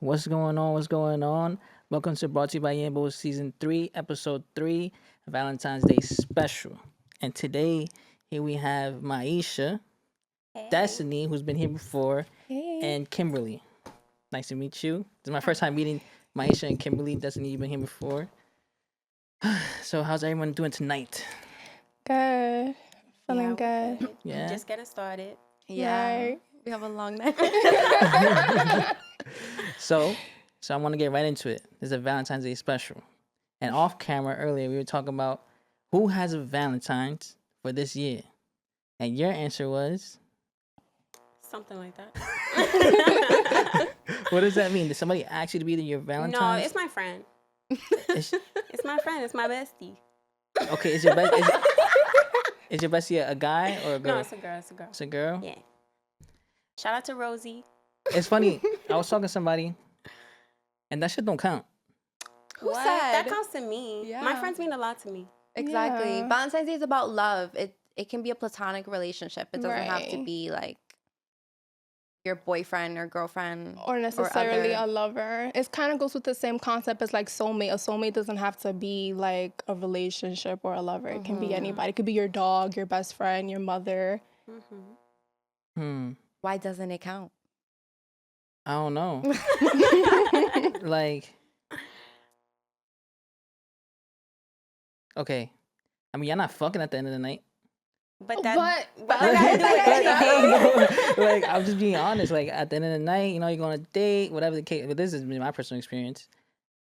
What's going on? What's going on? Welcome to Brought to you by Yambo Season 3, Episode 3, Valentine's Day Special. And today, here we have Maisha, Hey. Destiny, who's been here before, Hey. and Kimberly. Nice to meet you. This is my first time meeting Maisha and Kimberly. Destiny, you've been here before. So, how's everyone doing tonight? Good. Feeling Yeah, good. Yeah? Just getting started. Yeah. We have a long night. So I want to get right into it. This is a Valentine's Day special. And off camera earlier, we were talking about who has a Valentine's for this year. And your answer was, Something like that. what does that mean? Did somebody ask you to be your No, Valentine's? it's my friend. It's- It's my friend. It's my bestie. okay, is your bestie a guy or a girl? No, it's a girl. It's a girl. It's a girl? Yeah. Shout out to Rosie. It's funny. I was talking to somebody, and that shit don't count. Who What? said? That counts to me. Yeah. My friends mean a lot to me. Exactly. Yeah. Valentine's Day is about love. It can be a platonic relationship. It doesn't have to Right. be like your boyfriend or girlfriend Or necessarily other. a lover. It kind of goes with the same concept as like soulmate. A soulmate doesn't have to be like a relationship or a lover. It can be anybody. It could be your dog, your best friend, your mother. Why doesn't it count? I don't know. Like, okay. I mean, you're not fucking at the end of the night. But that. But- but okay, I gotta do it anyway. Like, I'm just being honest. Like, at the end of the night, you know, you're going on a date, whatever the case. But this is my personal experience.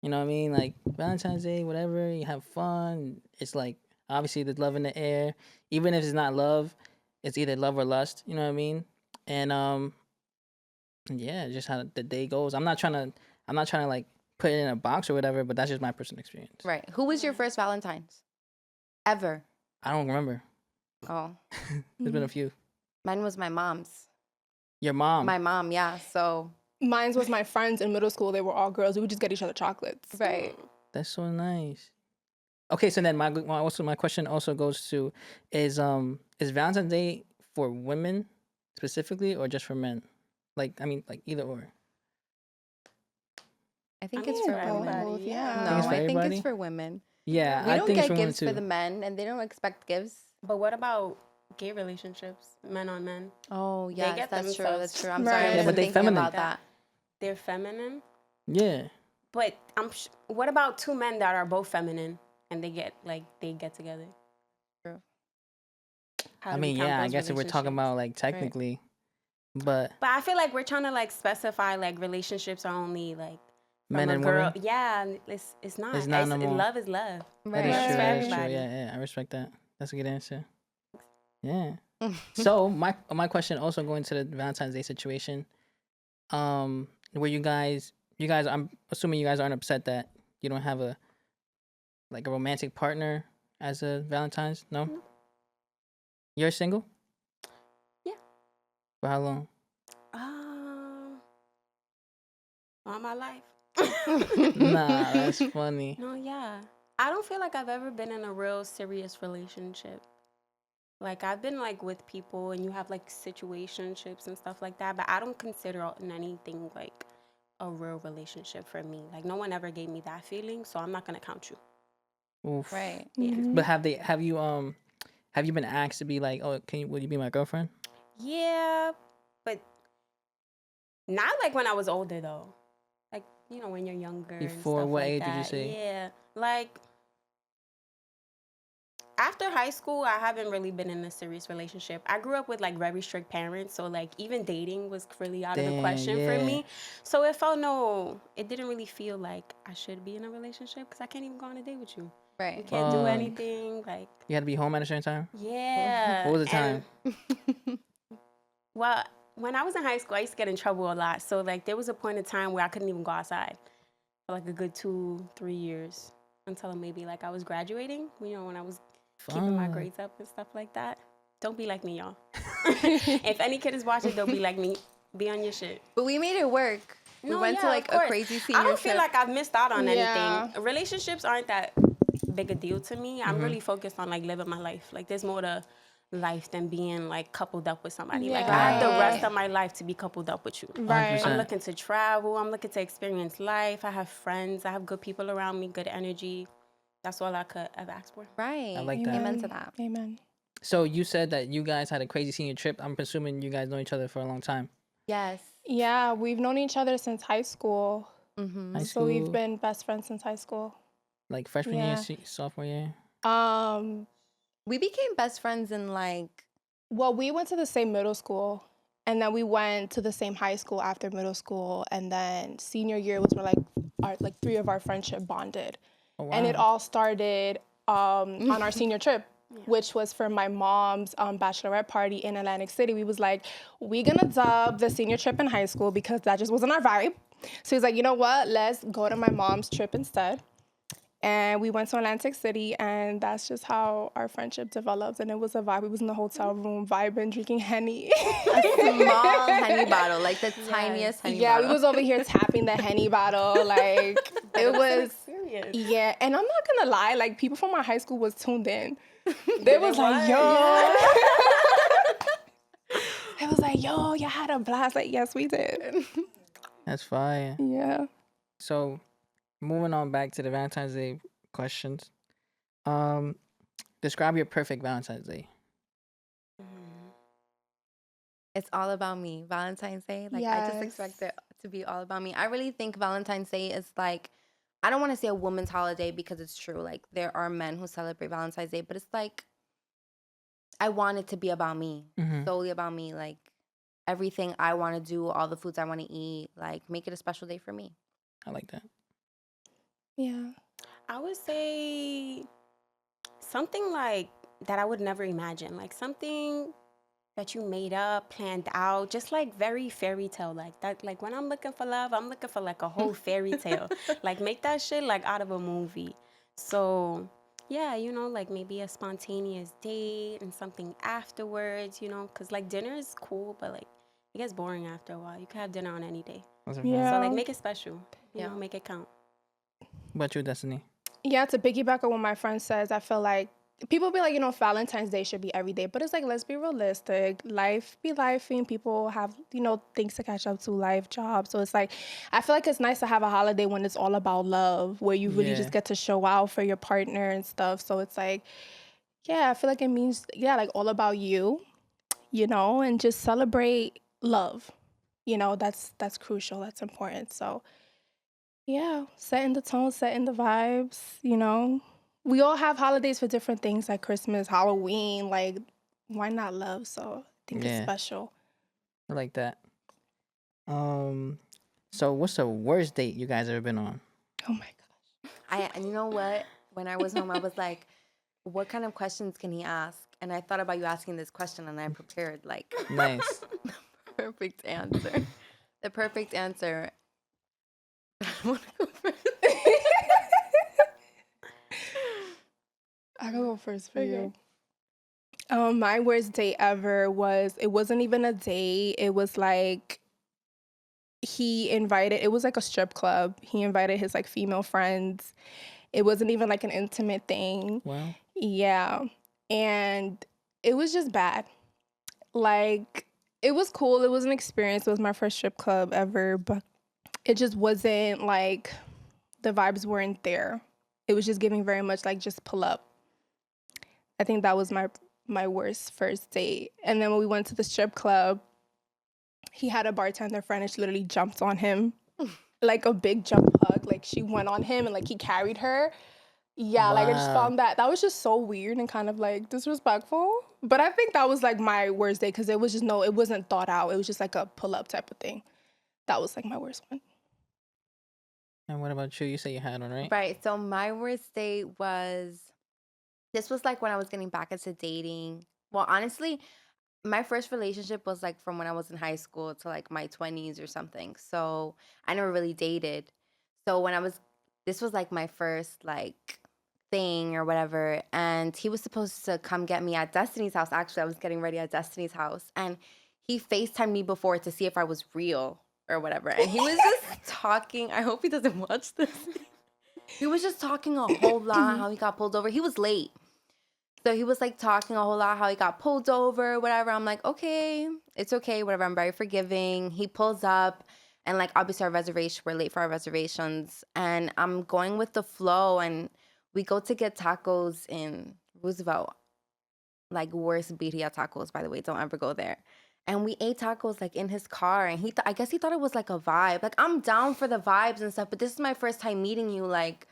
You know what I mean? Like, Valentine's Day, whatever, you have fun. It's like, obviously, there's love in the air. Even if it's not love, it's either love or lust. You know what I mean? And, yeah, just how the day goes. I'm not trying to, like, put it in a box or whatever, but that's just my personal experience. Right. Who was your first Valentine's? Ever? I don't remember. Oh, There's been a few. mine was my mom's. Your mom. My mom, yeah. So, Mine was my friends in middle school. They were all girls. We would just get each other chocolates. right. That's so nice. Okay, so then my question also goes to is Valentine's Day for women specifically or just for men? Like, I mean, like either or. I think I it's mean, for for women. everybody, yeah. No, Think it's for I think everybody? it's for women. Yeah, We I don't think it's get for women gifts too. for the men, and they don't expect gifts. But what about gay relationships? Men on men. Oh, yes, get that's true. themselves- That's true. I'm Right. sorry, I Yeah, wasn't but they thinking feminine. about that. They're feminine. Yeah. But what about two men that are both feminine and they get together? True. How I do we mean, count yeah, I those guess if we're talking relationships? about like technically, but But I feel like we're trying to like specify like relationships are only like from men a and girl. women. Yeah, it's not. It's not no more. Love is love. That is Right. true. for That is true. everybody. Yeah, I respect that. That's a good answer. Yeah. So my question also going to the Valentine's Day situation, where you guys, I'm assuming you guys aren't upset that you don't have a romantic partner as a Valentine's. No. No. You're single. Yeah. For how long? All my life. Nah, that's funny. No, yeah. I don't feel like I've ever been in a real serious relationship. Like I've been like with people and you have like situationships and stuff like that, but I don't consider anything like a real relationship for me. Like no one ever gave me that feeling, so I'm not gonna count you. Oof. Right. Yeah. But have you been asked to be like, oh, will you be my girlfriend? Yeah, but not like when I was older though. Like, you know, when you're younger. and Before stuff what like age did you that. say? Yeah. Like after high school, I haven't really been in a serious relationship. I grew up with like very strict parents, so like even dating was really out of the Damn, question yeah. for me. So it didn't really feel like I should be in a relationship because I can't even go on a date with you. We Right. can't do Fuck. anything. Like, You had to be home at a certain time. yeah. What was the time? Well, when I was in high school, I used to get in trouble a lot. So, like, there was a point in time where I couldn't even go outside for, like, a good 2-3 years until maybe, like, I was graduating, you know, when I was keeping my Fuck. grades up and stuff like that. Don't be like me, y'all. If any kid is watching, don't be like me. Be on your shit. But we made it work. We No, went to yeah, like of a course. crazy senior I don't feel trip. like I've missed out on Yeah. anything. Relationships aren't that big a deal to me. I'm really focused on, like, living my life. Like, there's more to life than being like coupled up with somebody. Yeah. Like I have the rest Right. of my life to be coupled up with you. Right. 100%. I'm looking to travel. I'm looking to experience life. I have friends. I have good people around me, good energy. That's all I could ever ask for. Right. I like that. Amen to that. Amen. So you said that you guys had a crazy senior trip. I'm presuming you guys know each other for a long time. Yes. Yeah, we've known each other since high school. Mm-hmm. High So we've school, been best friends since high school. like freshman year, Yeah. sophomore year. We became best friends in like, Well, we went to the same middle school, and then we went to the same high school after middle school, and then senior year was where like three of our friendship bonded, Oh, wow. and it all started on our senior trip, which was for my mom's bachelorette party in Atlantic City. We was like, we gonna dub the senior trip in high school because that just wasn't our vibe. So he's like, you know what? Let's go to my mom's trip instead. And we went to Atlantic City, and that's just how our friendship developed. And it was a vibe. We was in the hotel room, vibing, drinking Henny. a small Henny bottle, like the tiniest Henny Yeah, bottle. we was over here tapping the Henny bottle. Like, it was, Experience. yeah. And I'm not gonna lie, like, people from our high school was tuned in. They was like, yo. It was like, yo, y'all had a blast. Like, yes, we did. That's fire. Yeah. So, moving on back to the Valentine's Day questions. Describe your perfect Valentine's Day. It's all about me. Valentine's Day, like I just expect it to be all about me. I really think Valentine's Day is like, I don't want to say a woman's holiday because it's true. Like there are men who celebrate Valentine's Day, but it's like, I want it to be about me, solely about me. Like everything I want to do, all the foods I want to eat, like make it a special day for me. I like that. Yeah. I would say something like that I would never imagine. Like something that you made up, planned out, just like very fairy tale like that. Like when I'm looking for love, I'm looking for like a whole fairy tale. Like make that shit like out of a movie. So yeah, you know, like maybe a spontaneous date and something afterwards, you know, because like dinner is cool, but like it gets boring after a while. You can have dinner on any day. That's a Yeah. So like make it special, you Yeah. know, make it count. What about you, Destiny? Yeah, to piggyback on what my friend says, I feel like people be like, you know, Valentine's Day should be every day, but it's like, let's be realistic. Life be lifing. People have, you know, things to catch up to, life, jobs. So it's like, I feel like it's nice to have a holiday when it's all about love, where you really Yeah. just get to show out for your partner and stuff. So it's like, yeah, I feel like it means, yeah, like all about you, you know, and just celebrate love. You know, that's crucial. That's important. So yeah, setting the tone, setting the vibes, you know. We all have holidays for different things like Christmas, Halloween, like why not love? So I think Yeah. it's special. I like that. So what's the worst date you guys ever been on? Oh my gosh. And you know what? When I was home, I was like, what kind of questions can he ask? And I thought about you asking this question and I prepared like Nice. the perfect answer. The perfect answer. I want to go first. I can go first for you. My worst date ever was, it wasn't even a date. It was like it was like a strip club. He invited his like female friends. It wasn't even like an intimate thing. Wow. Yeah. And it was just bad. Like, it was cool. It was an experience. It was my first strip club ever, but it just wasn't like, the vibes weren't there. It was just giving very much like just pull up. I think that was my worst first date. And then when we went to the strip club, he had a bartender friend and she literally jumped on him. Like a big jump hug. Like she went on him and like he carried her. Yeah, like I just Wow. found that was just so weird and kind of like disrespectful. But I think that was like my worst day because it was just it wasn't thought out. It was just like a pull up type of thing. That was like my worst one. And what about you? You say you had one, right? Right. So my worst date this was like when I was getting back into dating. Well, honestly, my first relationship was like from when I was in high school to like my 20s or something. So I never really dated. So this was like my first like thing or whatever. And he was supposed to come get me at Destiny's house. Actually, I was getting ready at Destiny's house. And he FaceTimed me before to see if I was real or whatever. And he was just talking. I hope he doesn't watch this. He was just talking a whole lot how he got pulled over. He was late. So he was like talking a whole lot how he got pulled over, whatever. I'm like, okay, it's okay, whatever. I'm very forgiving. He pulls up, and like obviously we're late for our reservations, and I'm going with the flow, and we go to get tacos in Roosevelt, like worst birria tacos, by the way. Don't ever go there. And we ate tacos like in his car, and I guess he thought it was like a vibe. Like I'm down for the vibes and stuff, but this is my first time meeting you. Like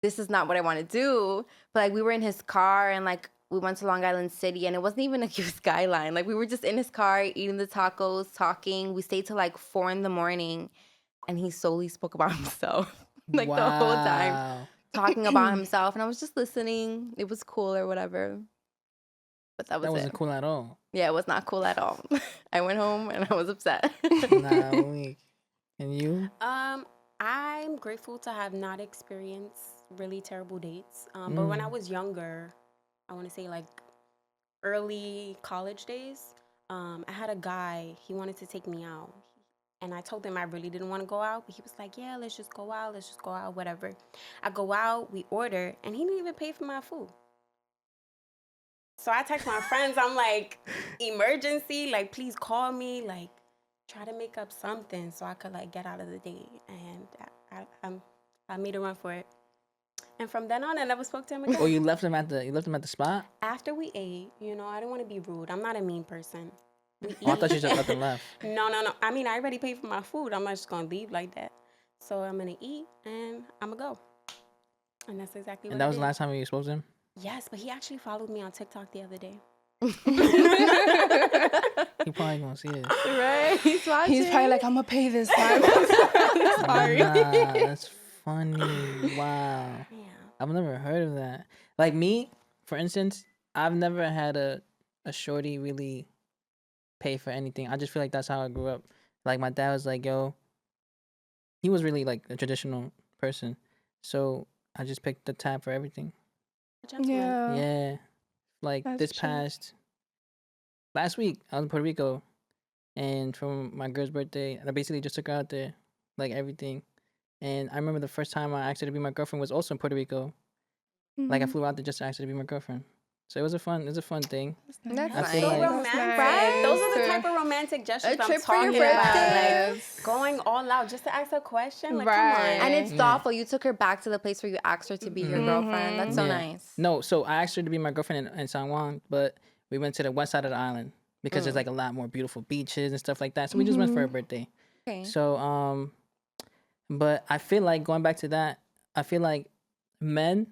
this is not what I want to do. But like we were in his car, and like we went to Long Island City, and it wasn't even a cute skyline. Like we were just in his car eating the tacos, talking. We stayed till like 4 a.m, and he solely spoke about himself like the whole time, talking about himself. And I was just listening. It was cool or whatever. But that That was wasn't it. cool at all. Yeah, it was not cool at all. I went home and I was upset. Nah, weak. And you? I'm grateful to have not experienced really terrible dates. But when I was younger, I want to say like early college days, I had a guy, he wanted to take me out. And I told him I really didn't want to go out, but he was like, yeah, let's just go out, whatever. I go out, we order, and he didn't even pay for my food. So I text my friends, I'm like, emergency, like, please call me, like, try to make up something so I could, like, get out of the date. And I made a run for it. And from then on, I never spoke to him again. Oh, you left him at the spot? After we ate, I didn't want to be rude. I'm not a mean person. We Oh, I eat. thought you just left and left. No. I mean, I already paid for my food. I'm not just going to leave like that. So I'm going to eat, and I'm going to go. And that's exactly what And that I was did. the last time you exposed him? Yes, but he actually followed me on TikTok the other day. He probably gonna see it. Right? He's watching. He's probably like, I'm gonna pay this time. Sorry. Nah, that's funny. Wow. Yeah. I've never heard of that. Like me, for instance, I've never had a shorty really pay for anything. I just feel like that's how I grew up. Like my dad was like, yo, he was really like a traditional person. So I just picked the tab for everything. Yeah. Yeah. Like That's this true. past last week, I was in Puerto Rico, and for my girl's birthday, I basically just took her out there, like everything. And I remember the first time I asked her to be my girlfriend was also in Puerto Rico. Like I Mhm. flew out there just to ask her to be my girlfriend. So it was a fun thing. That's I nice. feel So like- romantic. That's Those are the nice. type of romantic gestures A I'm trip for your talking about. birthday. Like going all out just to ask a question. Like, Right. come on. And it's Yeah. thoughtful. You took her back to the place where you asked her to be your girlfriend. That's so Yeah. nice. No, so I asked her to be my girlfriend in San Juan, but we went to the west side of the island because there's like a lot more beautiful beaches and stuff like that. So we just went for her birthday. Okay. So but I feel like going back to that, I feel like men,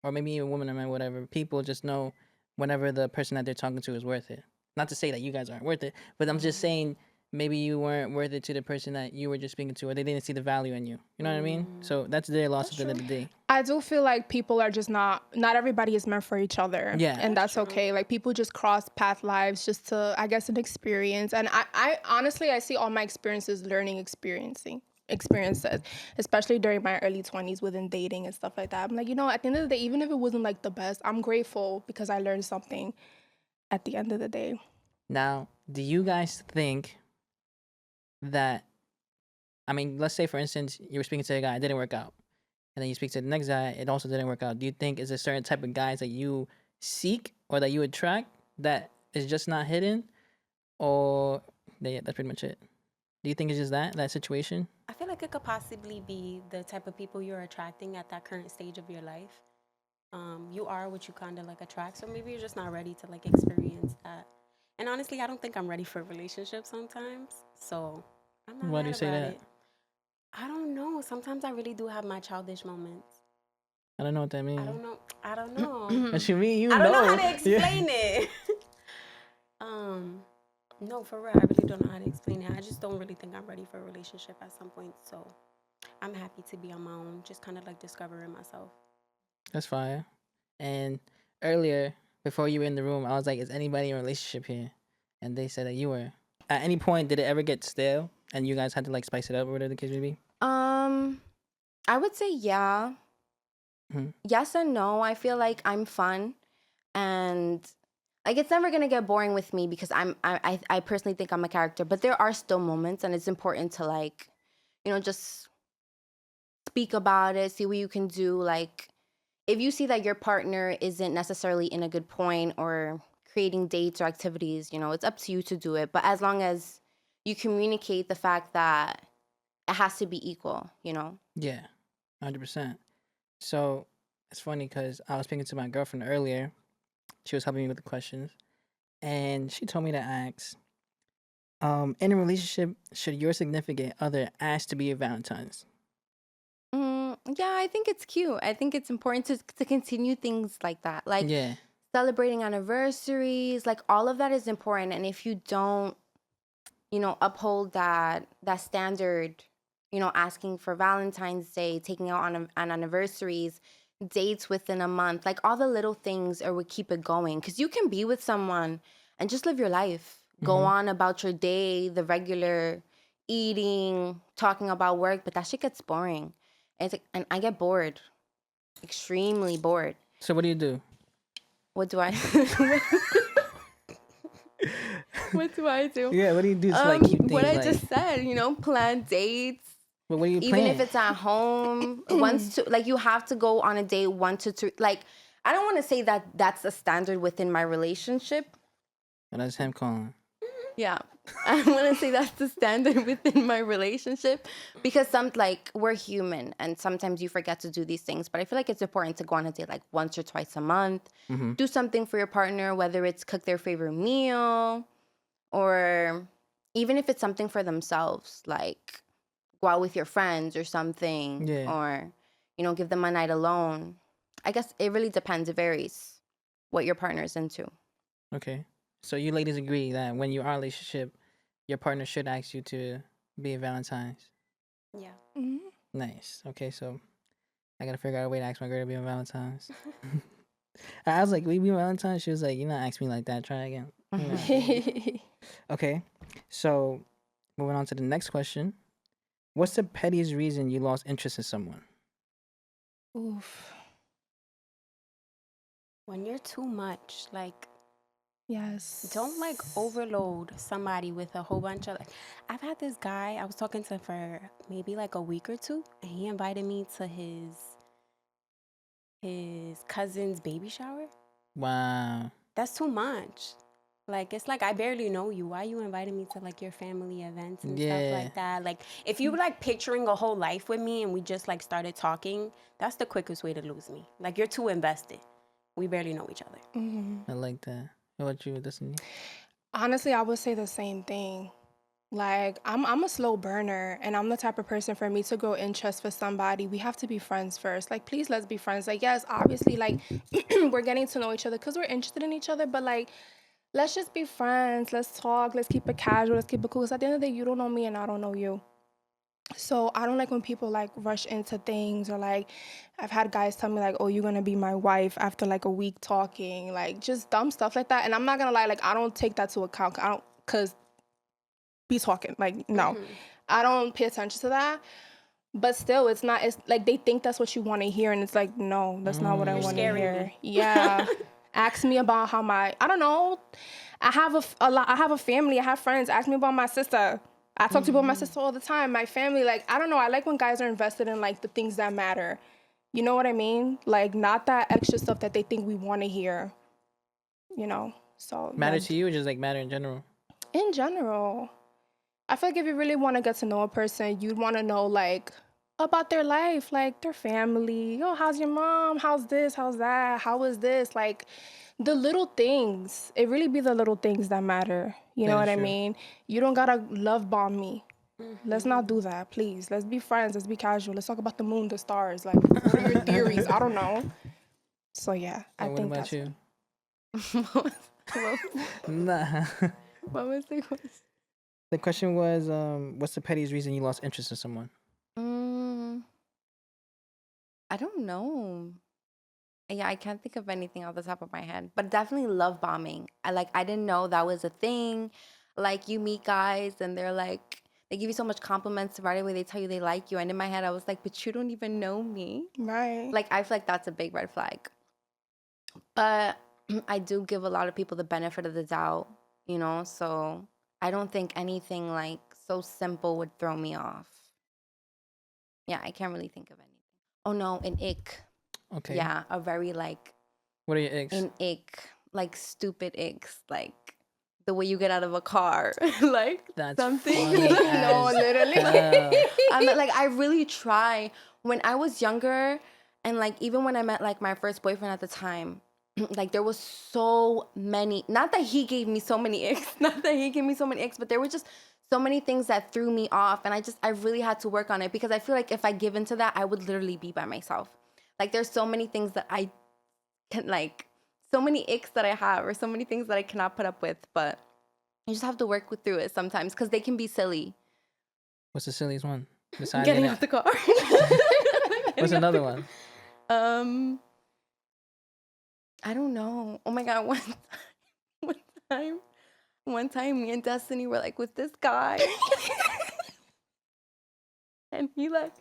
or maybe even women or men, whatever, people just know whenever the person that they're talking to is worth it. Not to say that you guys aren't worth it, but I'm just saying maybe you weren't worth it to the person that you were just speaking to, or they didn't see the value in you. You know what I mean? So that's their loss at the end of the day. I do feel like people are just not everybody is meant for each other. Yeah. And that's okay. Like people just cross path lives just to, I guess, an experience. And I honestly, I see all my experiences learning experiences, especially during my early 20s within dating and stuff like that. I'm like, at the end of the day, even if it wasn't like the best, I'm grateful because I learned something at the end of the day. Now, do you guys think that, I mean, let's say for instance, you were speaking to a guy, it didn't work out. And then you speak to the next guy, it also didn't work out. Do you think is a certain type of guys that you seek or that you attract that is just not hidden? Or that's pretty much it. Do you think it's just that situation? I feel like it could possibly be the type of people you're attracting at that current stage of your life. You are what you kind of like attract. So maybe you're just not ready to like experience that. And honestly, I don't think I'm ready for a relationship sometimes. So I'm not Why do mad you say about that? it. I don't know. Sometimes I really do have my childish moments. I don't know what that means. I don't know. What you mean? You I don't know how to Yeah. explain it. No, for real, I really don't know how to explain it. I just don't really think I'm ready for a relationship at some point. So I'm happy to be on my own, just kind of like discovering myself. That's fire. And earlier, before you were in the room, I was like, is anybody in a relationship here? And they said that you were. At any point, did it ever get stale and you guys had to like spice it up or whatever the case may be? I would say yeah. Yes and no. I feel like I'm fun, and like it's never gonna get boring with me because I personally think I'm a character. But there are still moments, and it's important to like, just speak about it, see what you can do. Like if you see that your partner isn't necessarily in a good point or creating dates or activities, it's up to you to do it. But as long as you communicate the fact that it has to be equal, Yeah, 100%. So it's funny because I was speaking to my girlfriend earlier. She was helping me with the questions, and she told me to ask, in a relationship, should your significant other ask to be a Valentine's? Yeah, I think it's cute. I think it's important to continue things like that. Like Yeah, celebrating anniversaries, like all of that is important. And if you don't, uphold that standard, asking for Valentine's Day, taking out on anniversaries, dates within a month, like all the little things are what keep it going. Because you can be with someone and just live your life, go Mhm. on about your day, the regular eating, talking about work, but that shit gets boring. And I get bored, extremely bored. So what do you do? What do I? What do I do? Yeah, what do you do to like keep What things I like? just said, plan dates. But what do you Even if plan? it's at home, once to like you have to go on a date 1 to 2. Like I don't want to say that that's the standard within my relationship. Oh, that's him calling. Yeah. I want to say that's the standard within my relationship because we're human and sometimes you forget to do these things. But I feel like it's important to go on a date like once or twice a month. Mm-hmm. Do something for your partner, whether it's cook their favorite meal or even if it's something for themselves, like go out with your friends or something, Yeah. or, give them a night alone. I guess it really depends. It varies what your partner's into. Okay. So you ladies agree that when you are in a relationship, your partner should ask you to be a Valentine's. Yeah. Mhm. Nice. Okay, so I gotta figure out a way to ask my girl to be on Valentine's. I was like, "We be on Valentine's?" She was like, "You're not asking me like that. Try again." You know. Okay. So moving on to the next question. What's the pettiest reason you lost interest in someone? Oof. When you're too much, like, Yes. don't like overload somebody with a whole bunch of like. I've had this guy I was talking to for maybe like a week or two, and he invited me to his cousin's baby shower. Wow. That's too much. Like it's like I barely know you. Why you inviting me to like your family events and stuff Yeah. like that? Like if you were like picturing a whole life with me and we just like started talking, that's the quickest way to lose me. Like you're too invested. We barely know each other. Mhm. I like that. How about you, Destiny? Honestly, I would say the same thing. Like I'm a slow burner and I'm the type of person for me to grow interest for somebody, we have to be friends first. Like please let's be friends. Like yes, obviously like we're getting to know each other because we're interested in each other, but like let's just be friends. Let's talk. Let's keep it casual. Let's keep it cool. Because at the end of the day, you don't know me and I don't know you. So I don't like when people like rush into things or like I've had guys tell me like, oh, you're gonna be my wife after like a week talking, like just dumb stuff like that. And I'm not gonna lie, like I don't take that to account. I don't, cause be talking like no, I don't pay attention to that. But still, it's not. It's like they think that's what you want to hear, and it's like no, that's not what I You're want to scaring hear. me. Yeah, ask me about how I don't know. I have a lot. I have a family. I have friends. Ask me about my sister. I talk to people about my sister all the time. My family, like I don't know. I like when guys are invested in like the things that matter. You know what I mean? Like not that extra stuff that they think we want to hear. You know. So Matter yeah, to you or just like matter in general? in general, I feel like if you really want to get to know a person, you'd want to know like about their life, like their family. Yo, how's your mom? How's this? How's that? How is this? Like the little things. It really be the little things that matter. You know That what is I true. mean? You don't gotta love bomb me. Let's not do that, please. Let's be friends. Let's be casual. Let's talk about the moon, the stars. Like, what are your theories? I don't know. So yeah, I So what think about that's you? what, Nah. what was the question? The question was, what's the pettiest reason you lost interest in someone? I don't know. Yeah, I can't think of anything off the top of my head, but definitely love bombing. I didn't know that was a thing. Like you meet guys and they're like they give you so much compliments right away. They tell you they like you, and in my head I was like, but you don't even know me. right. Like I feel like that's a big red flag. But I do give a lot of people the benefit of the doubt, so I don't think anything like so simple would throw me off. Yeah, I can't really think of anything. Oh no, an ick. Okay. Yeah, a very like What are your icks? an ick, like stupid icks, like the way you get out of a car, like That's something. funny No, as literally. hell. I'm not, like I really try. When I was younger, and like even when I met like my first boyfriend at the time, like there was so many. Not that he gave me so many icks, not that he gave me so many icks, but there were just so many things that threw me off, and I really had to work on it because I feel like if I give into that, I would literally be by myself. Like there's so many things that I can like, so many icks that I have, or so many things that I cannot put up with, but you just have to work through it sometimes because they can be silly. What's the silliest one? Besides Getting getting out the car. What's Getting out another the- one? Um, I don't know. Oh my god, one time, one time, me and Destiny were like with this guy, and he like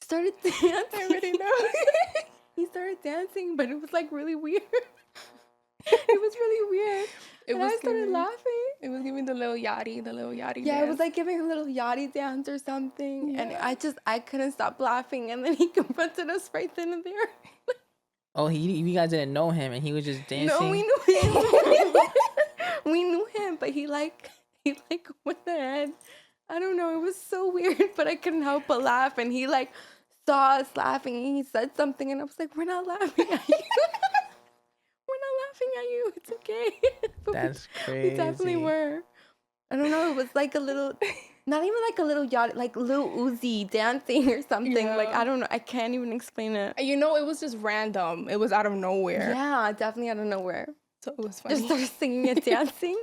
started dancing. I already know. He started dancing, but it was like really weird. It was really weird. It And was I started giving- laughing. It was giving the little yachty Yeah, it was dance. like giving a little yachty dance or something. And Yeah. I couldn't stop laughing. And then he confronted us right then and there. Oh, you guys didn't know him, and he was just dancing. No, we knew him. We knew him, but he went ahead. I don't know. It was so weird, but I couldn't help but laugh. And he like saw us laughing, and he said something, and I was like, "We're not laughing at you. We're not laughing at you. It's okay." But That's we definitely crazy. were. I don't know. It was like a little, not even like a little yacht, like Lil Uzi dancing or something. Like Yeah. I don't know. I can't even explain it. You know, it was just random. It was out of nowhere. Yeah, definitely out of nowhere. So it was Just funny. started singing and dancing.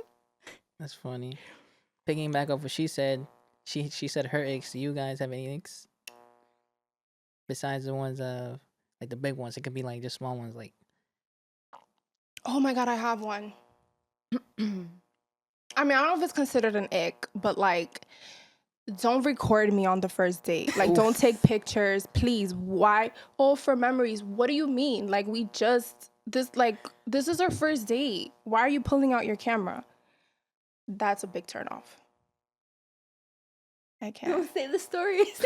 That's funny. Picking back off what she said, she said her icks. Do you guys have any icks? Besides the ones like the big ones, it could be like just small ones. Like Oh my god, I have one. I mean, I don't know if it's considered an ick, but like, don't record me on the first date. Like, don't take pictures, please. Why? Oh, for memories. What do you mean? Like, this is our first date. Why are you pulling out your camera? That's a big turn off. I can't. Don't say the stories.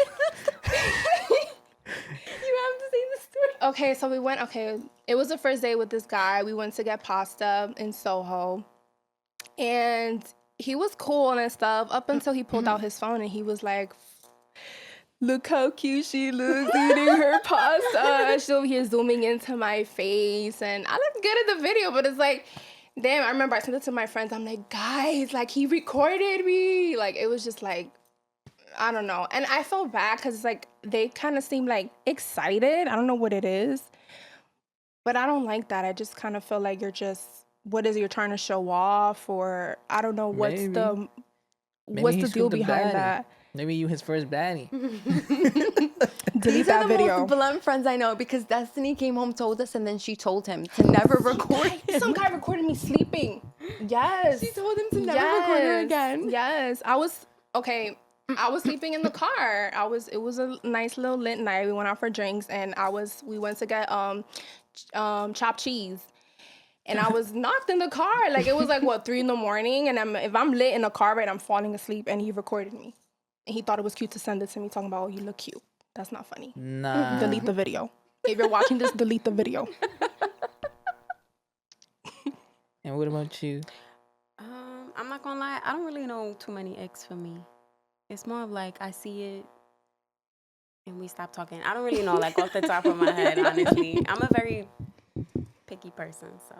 You have to say the story. Okay, so it was the first day with this guy. We went to get pasta in Soho. And he was cool and stuff up until he pulled out his phone and he was like, look how cute she looks eating her pasta. She's over here zooming into my face. And I look good in the video, but it's like, damn, I remember I sent it to my friends. I'm like, guys, like he recorded me. Like it was just like, I don't know. And I felt bad because it's like they kind of seem like excited. I don't know what it is. But I don't like that. I just kind of feel like what is it, you're trying to show off? Or I don't know what's Maybe. the maybe he deal scooped a behind baddie. that. Maybe you his first baddie. Delete These that are the video. most blunt friends I know because Destiny came home, told us, and then she told him to never record him. Some guy recorded me sleeping. Yes. She told him to never record her again. Yes. I was sleeping in the car. It was a nice little lit night. We went out for drinks and we went to get chopped cheese. And I was knocked in the car. Like it was like 3 a.m. and if I'm lit in a car ride, I'm falling asleep and he recorded me. And he thought it was cute to send it to me talking about, oh, you look cute. That's not funny. Nah. Delete the video. If you're watching this, delete the video. And what about you? I'm not gonna lie, I don't really know too many icks for me. It's more of like I see it and we stop talking. I don't really know, like off the top of my head, honestly. I'm a very picky person, so.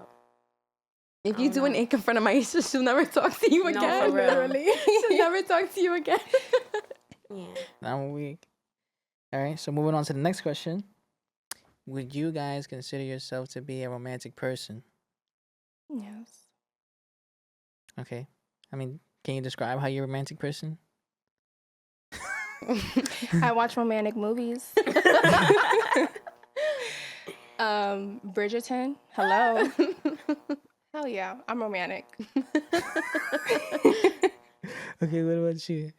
If you do an ick in front of Maisha, she'll never talk to you No, again. for real. Literally. She'll never talk to you again. Yeah. I'm weak. All right, so moving on to the next question. Would you guys consider yourself to be a romantic person? Yes. Okay. I mean, can you describe how you're a romantic person? I watch romantic movies. Bridgerton. Hello. Hell yeah, I'm romantic. Okay, what about you?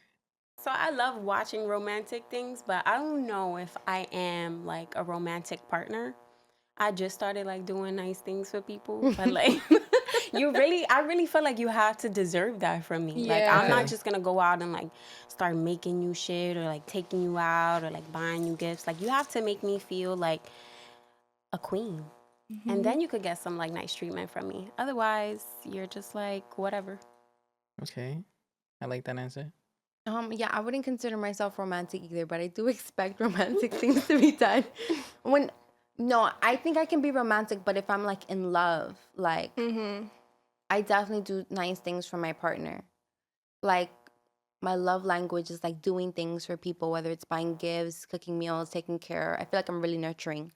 So I love watching romantic things, but I don't know if I am like a romantic partner. I just started like doing nice things for people, but like I really feel like you have to deserve that from me. Like I'm Okay. not just gonna go out and like start making you shit or like taking you out or like buying you gifts. Like you have to make me feel like a queen. And then you could get some like nice treatment from me. Otherwise, you're just like whatever. Okay, I like that answer. Yeah, I wouldn't consider myself romantic either, but I do expect romantic things to be done. When no, I think I can be romantic, but if I'm like in love, like I definitely do nice things for my partner. Like my love language is like doing things for people, whether it's buying gifts, cooking meals, taking care. I feel like I'm really nurturing.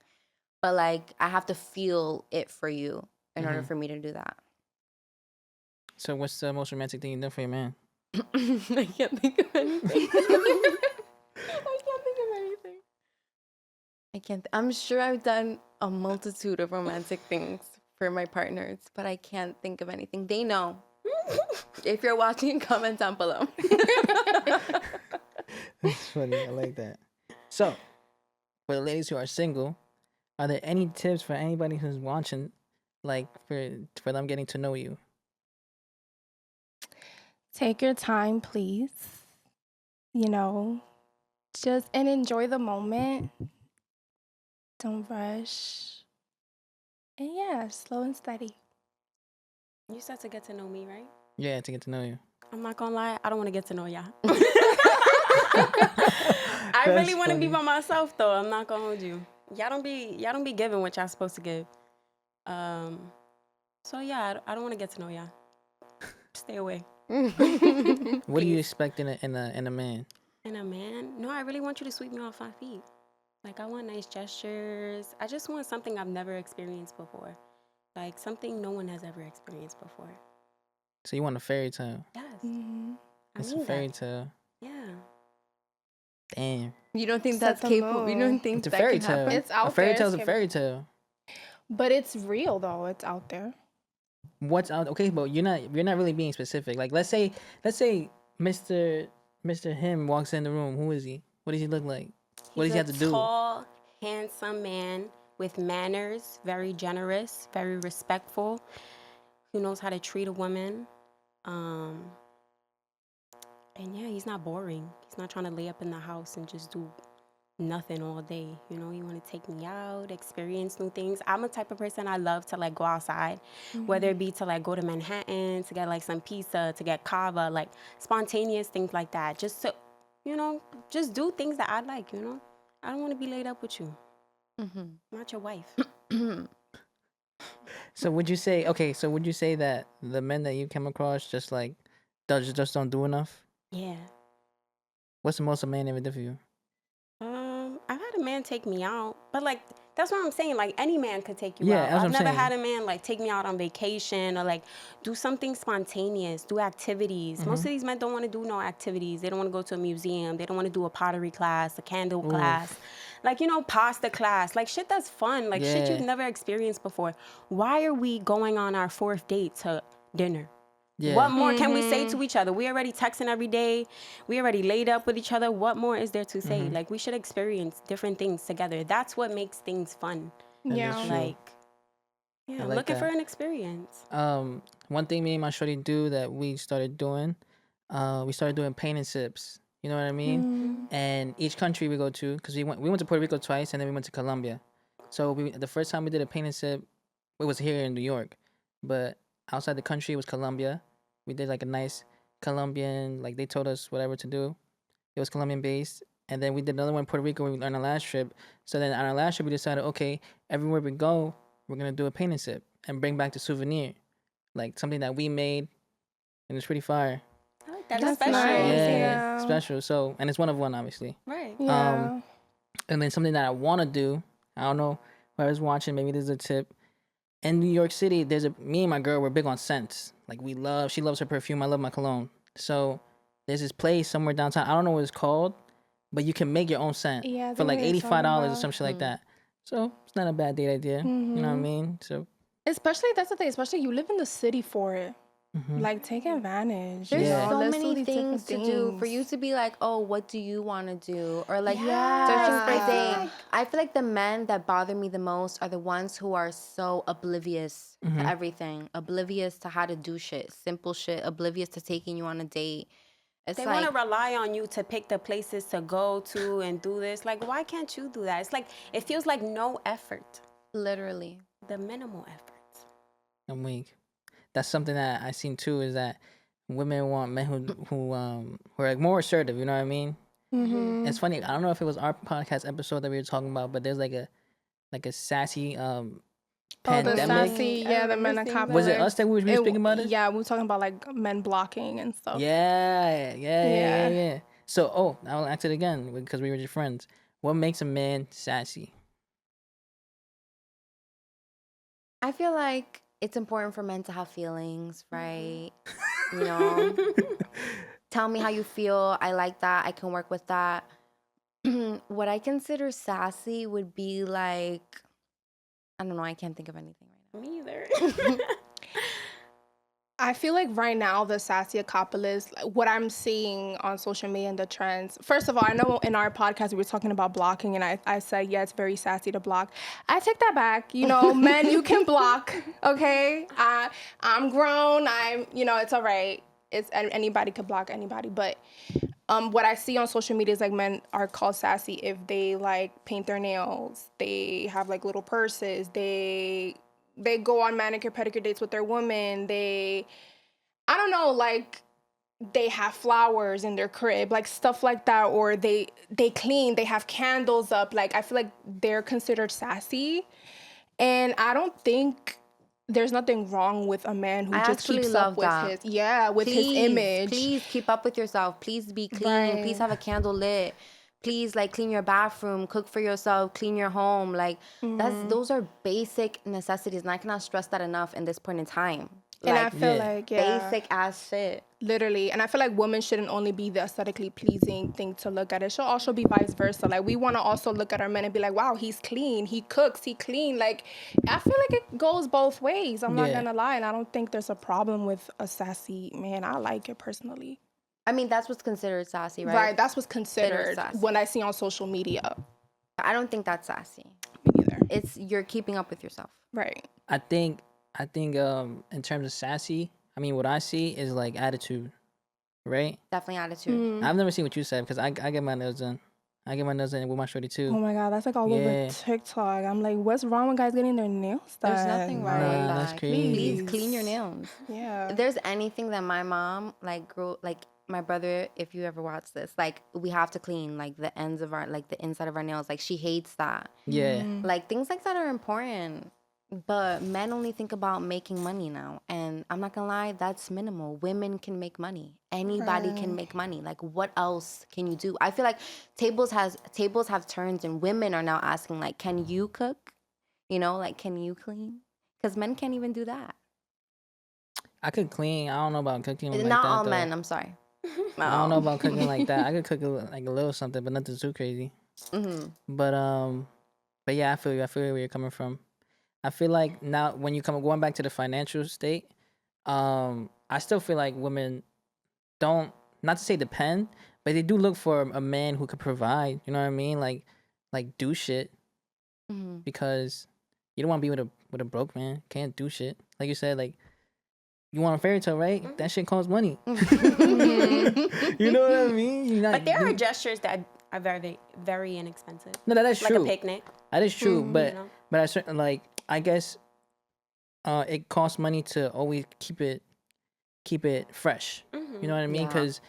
But like I have to feel it for you in order for me to do that. So what's the most romantic thing you done for your man? I can't think of anything. I can't think of anything. I'm sure I've done a multitude of romantic things for my partners, but I can't think of anything. They know. If you're watching, comment down below. That's funny. I like that. So, for the ladies who are single, are there any tips for anybody who's watching, like for them getting to know you? Take your time, please. You know, just and enjoy the moment. Don't rush. And yeah, slow and steady. You said to get to know me, right? Yeah, to get to know you. I'm not gonna lie, I don't want to get to know y'all. I That's really want to be funny. by myself though. I'm not gonna hold you. Y'all don't be giving what y'all supposed to give. So yeah, I don't want to get to know y'all. Stay away. What do you Peace. expect in a man? And a man? No, I really want you to sweep me off my feet. Like I want nice gestures. I just want something I've never experienced before. Like something no one has ever experienced before. So you want a fairy tale? Yes. Mm-hmm. I It's a mean fairy that. tale. Yeah. Damn. You don't think Set that's the capable? You don't mood. think It's a that fairy can tale. happen? It's out A fairy there, tale's a it's fairy tale. But it's real though. It's out there. What's out? Okay, but you're not really being specific. Like let's say Mr. Him walks in the room. Who is he? What does he look like? What does He's he a have to do? tall, handsome man with manners, very generous, very respectful, who knows how to treat a woman. And yeah, he's not boring. He's not trying to lay up in the house and just do nothing all day. You know, you want to take me out, experience new things. I'm a type of person I love to like go outside, whether it be to like go to Manhattan, to get like some pizza, to get kava, like spontaneous things like that. Just to, you know, just do things that I like, you know. I don't want to be laid up with you. I'm not your wife. So would you say that the men that you come across just like just don't do enough? Yeah. What's the most a man ever did for you? I've had a man take me out, but like that's what I'm saying. Like any man could take you Yeah, out. that's what I've I'm never saying. had a man like take me out on vacation or like do something spontaneous, do activities. Most of these men don't want to do no activities. They don't want to go to a museum. They don't want to do a pottery class, a candle class, like you know, pasta class, like shit that's fun, like shit you've Yeah. never experienced before. Why are we going on our fourth date to dinner? Yeah. What more can we say to each other? We already texting every day. We already laid up with each other. What more is there to say? Like we should experience different things together. That's what makes things fun. That is Yeah. true. Like, yeah, I like looking for that. an experience. One thing me and my shorty do that we started doing, we started doing paint and sips. You know what I mean? And each country we go to, because we went to Puerto Rico twice, and then we went to Colombia. So the first time we did a paint and sip, it was here in New York, but outside the country it was Colombia. We did like a nice Colombian, like they told us whatever to do. It was Colombian based. And then we did another one in Puerto Rico on our last trip. So then on our last trip we decided, okay, everywhere we go, we're gonna do a paint and sip and bring back the souvenir, like something that we made, and it's pretty fire. I like that. It's That's special. nice. Yeah, Yeah. special. So, and it's one of one, obviously. Right. Yeah. And then something that I want to do, I don't know whoever's watching, maybe there's a tip. In New York City, me and my girl, we're big on scents. Like she loves her perfume, I love my cologne. So there's this place somewhere downtown. I don't know what it's called, but you can make your own scent Yeah, I for think like what you're talking $85 or about. some shit like that. So it's not a bad date idea. You know what I mean? So Especially that's the thing. Especially you live in the city for it. Like take advantage. There's you know? so Let's do many these different things to do for you things. to be like, oh, what do you want to do? Or like Yeah. searching for I feel dates. I feel like the men that bother me the most are the ones who are so oblivious to everything, oblivious to how to do shit, simple shit, oblivious to taking you on a date. It's They like, want to rely on you to pick the places to go to and do this. Like, why can't you do that? It's like, it feels like no effort. Literally. The minimal efforts. I'm weak. That's something that I seen too. Is that women want men who are like more assertive. You know what I mean? Mm-hmm. It's funny. I don't know if it was our podcast episode that we were talking about, but there's like a sassy Oh, the pandemic. sassy, I yeah, the remember men seeing copy. Was it that. us that we were speaking about it? Yeah, we were talking about like men blocking and stuff. Yeah. So, I'll ask it again because we were just friends. What makes a man sassy? I feel like it's important for men to have feelings, right? You know, tell me how you feel. I like that. I can work with that. What I consider sassy would be like, I don't know. I can't think of anything right Me either. now. I feel like right now the sassy acopolis, like, what I'm seeing on social media and the trends. First of all, I know in our podcast we were talking about blocking, and I said yeah, it's very sassy to block. I take that back. You know, men, you can block. Okay, I'm grown. It's all right. Anybody could block anybody, but what I see on social media is like men are called sassy if they like paint their nails, they have like little purses, they go on manicure pedicure dates with their woman, I don't know, like they have flowers in their crib, like stuff like that, or they clean, they have candles up. Like I feel like they're considered sassy, and I don't think there's nothing wrong with a man who I just actually keeps love up with that. his image. Please keep up with yourself. Please be clean. Right. Please have a candle lit. Please like clean your bathroom, cook for yourself, clean your home. Like those are basic necessities, and I cannot stress that enough in this point in time. And I Like feel Yeah. like, yeah, basic ass shit. literally. And I feel like women shouldn't only be the aesthetically pleasing thing to look at. It should also be vice versa. Like we want to also look at our men and be like, wow, he's clean, he cooks, he clean. Like I feel like it goes both ways. I'm not Yeah. gonna lie, and I don't think there's a problem with a sassy man. I like it personally. I mean, that's what's considered sassy, right? Right, that's what's considered sassy. when I see on social media. I don't think that's sassy. Me neither. It's you're keeping up with yourself. Right. I think in terms of sassy, I mean what I see is like attitude, right? Definitely attitude. I've never seen what you said because I get my nails done. I get my nails done with my shorty Oh too. my god, that's like all Yeah. over TikTok. I'm like, what's wrong with guys getting their nails done? There's nothing wrong Nah, with that. that's crazy. Please clean your nails. Yeah. If there's anything that my mom my brother, if you ever watch this, like we have to clean like the ends of our like the inside of our nails. Like she hates that. Yeah. Like things like that are important. But men only think about making money now. And I'm not gonna lie, that's minimal. Women can make money. Anybody can make money. Like what else can you do? I feel like tables have turned and women are now asking like, can you cook? You know, like can you clean? Because men can't even do that. I could clean. I don't know about cooking like Not that all though. men, I'm sorry. I don't know about cooking like that. I could cook like a little something, but nothing too crazy. But yeah, I feel you. I feel where you're coming from. I feel like now when you come going back to the financial state, I still feel like women don't, not to say depend, but they do look for a man who could provide. You know what I mean? Like do shit, because you don't want to be with a broke man. Can't do shit. Like you said, like you want a fairy tale, right? That shit costs money. You know what I mean? But there are gestures that are very, very inexpensive. No, that's like true. a picnic. That is true, but you know? but I certain like I guess it costs money to always keep it fresh. You know what I mean? Yeah. Because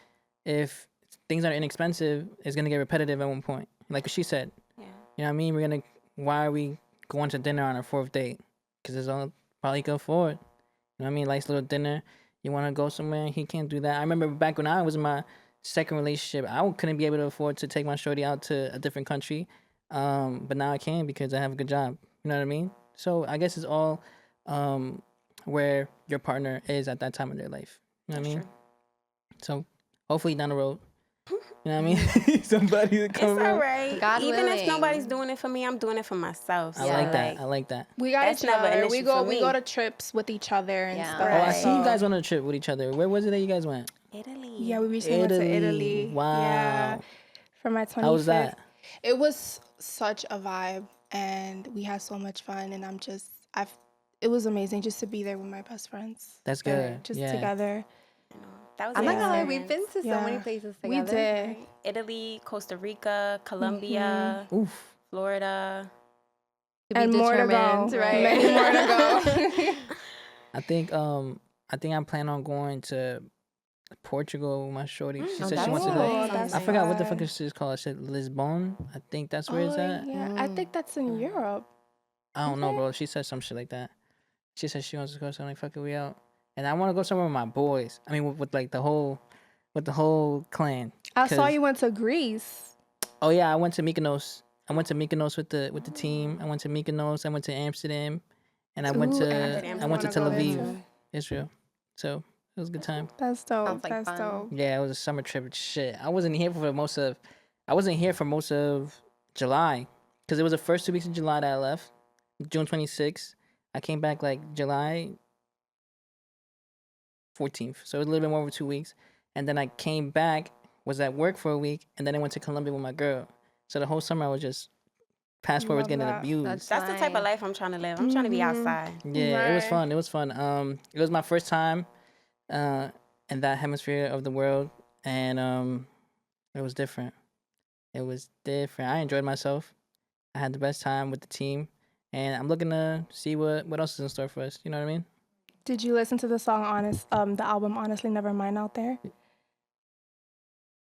if things are inexpensive, it's gonna get repetitive at one point. Like what she said. Yeah. You know what I mean? Why are we going to dinner on our fourth date? Because it's all probably good for it. You know what I mean? Nice little dinner. You want to go somewhere? He can't do that. I remember back when I was in my second relationship, I couldn't be able to afford to take my shorty out to a different country. But now I can because I have a good job. You know what I mean? So I guess it's all where your partner is at that time of their life. You know what I mean? True. So hopefully down the road, you know what I mean? Somebody to come It's all around. right. God Even if willing. nobody's doing it for me, I'm doing it for myself. I So, like that. I like that. We got That's each never an other. issue We go for me. to trips with each other and Yeah. stuff. Oh, I see you so- guys on a trip with each other. Where was it that you guys went? Italy. Yeah, we recently went to Italy. Wow. Yeah, for my 25th. How was that? It was such a vibe, and we had so much fun. And it was amazing just to be there with my best friends. That's There, good. just Yeah. together. That was I'm an not gonna lie, we've experience. been to so many Yeah. places We together. did. Italy, Costa Rica, Colombia, Oof. Florida. To be And more to go. determined, right? Many more to go. I think I plan on going to Portugal with my shorty. She Oh, said she that's wants to Oh, go. that's I forgot what the fun. fuck it's called. I said Lisbon. I think that's where it's Oh, at. yeah. I Mm. think that's in Europe. I don't know, Okay. bro. She said some shit like that. She said she wants to go, so I'm like, fuck it, we out. And I want to go somewhere with my boys. I mean, with like with the whole clan. I saw 'Cause- you went to Greece. Oh yeah, I went to Mykonos. I went to Mykonos with the team. I went to Mykonos. I went to Amsterdam, and I went Ooh, to Amsterdam. I went to I Tel wanna go there Aviv, too. Israel. So it was a good time. That's dope. Sounds like That's fun. dope. Yeah, it was a summer trip. Shit, I wasn't here for most of. I wasn't here for most of July because it was the first 2 weeks of July that I left. June 26th. I came back like July 14th. So it was a little bit more over 2 weeks. And then I came back, was at work for a week, and then I went to Colombia with my girl. So the whole summer I was just passport was Love getting that. abused. That's the type of Nice. life I'm trying to live. I'm trying to be outside. Yeah, it was Right. fun. It was fun. It was my first time in that hemisphere of the world, and it was different. It was different. I enjoyed myself. I had the best time with the team, and I'm looking to see what else is in store for us. You know what I mean? Did you listen to the song the album Honestly Nevermind out there?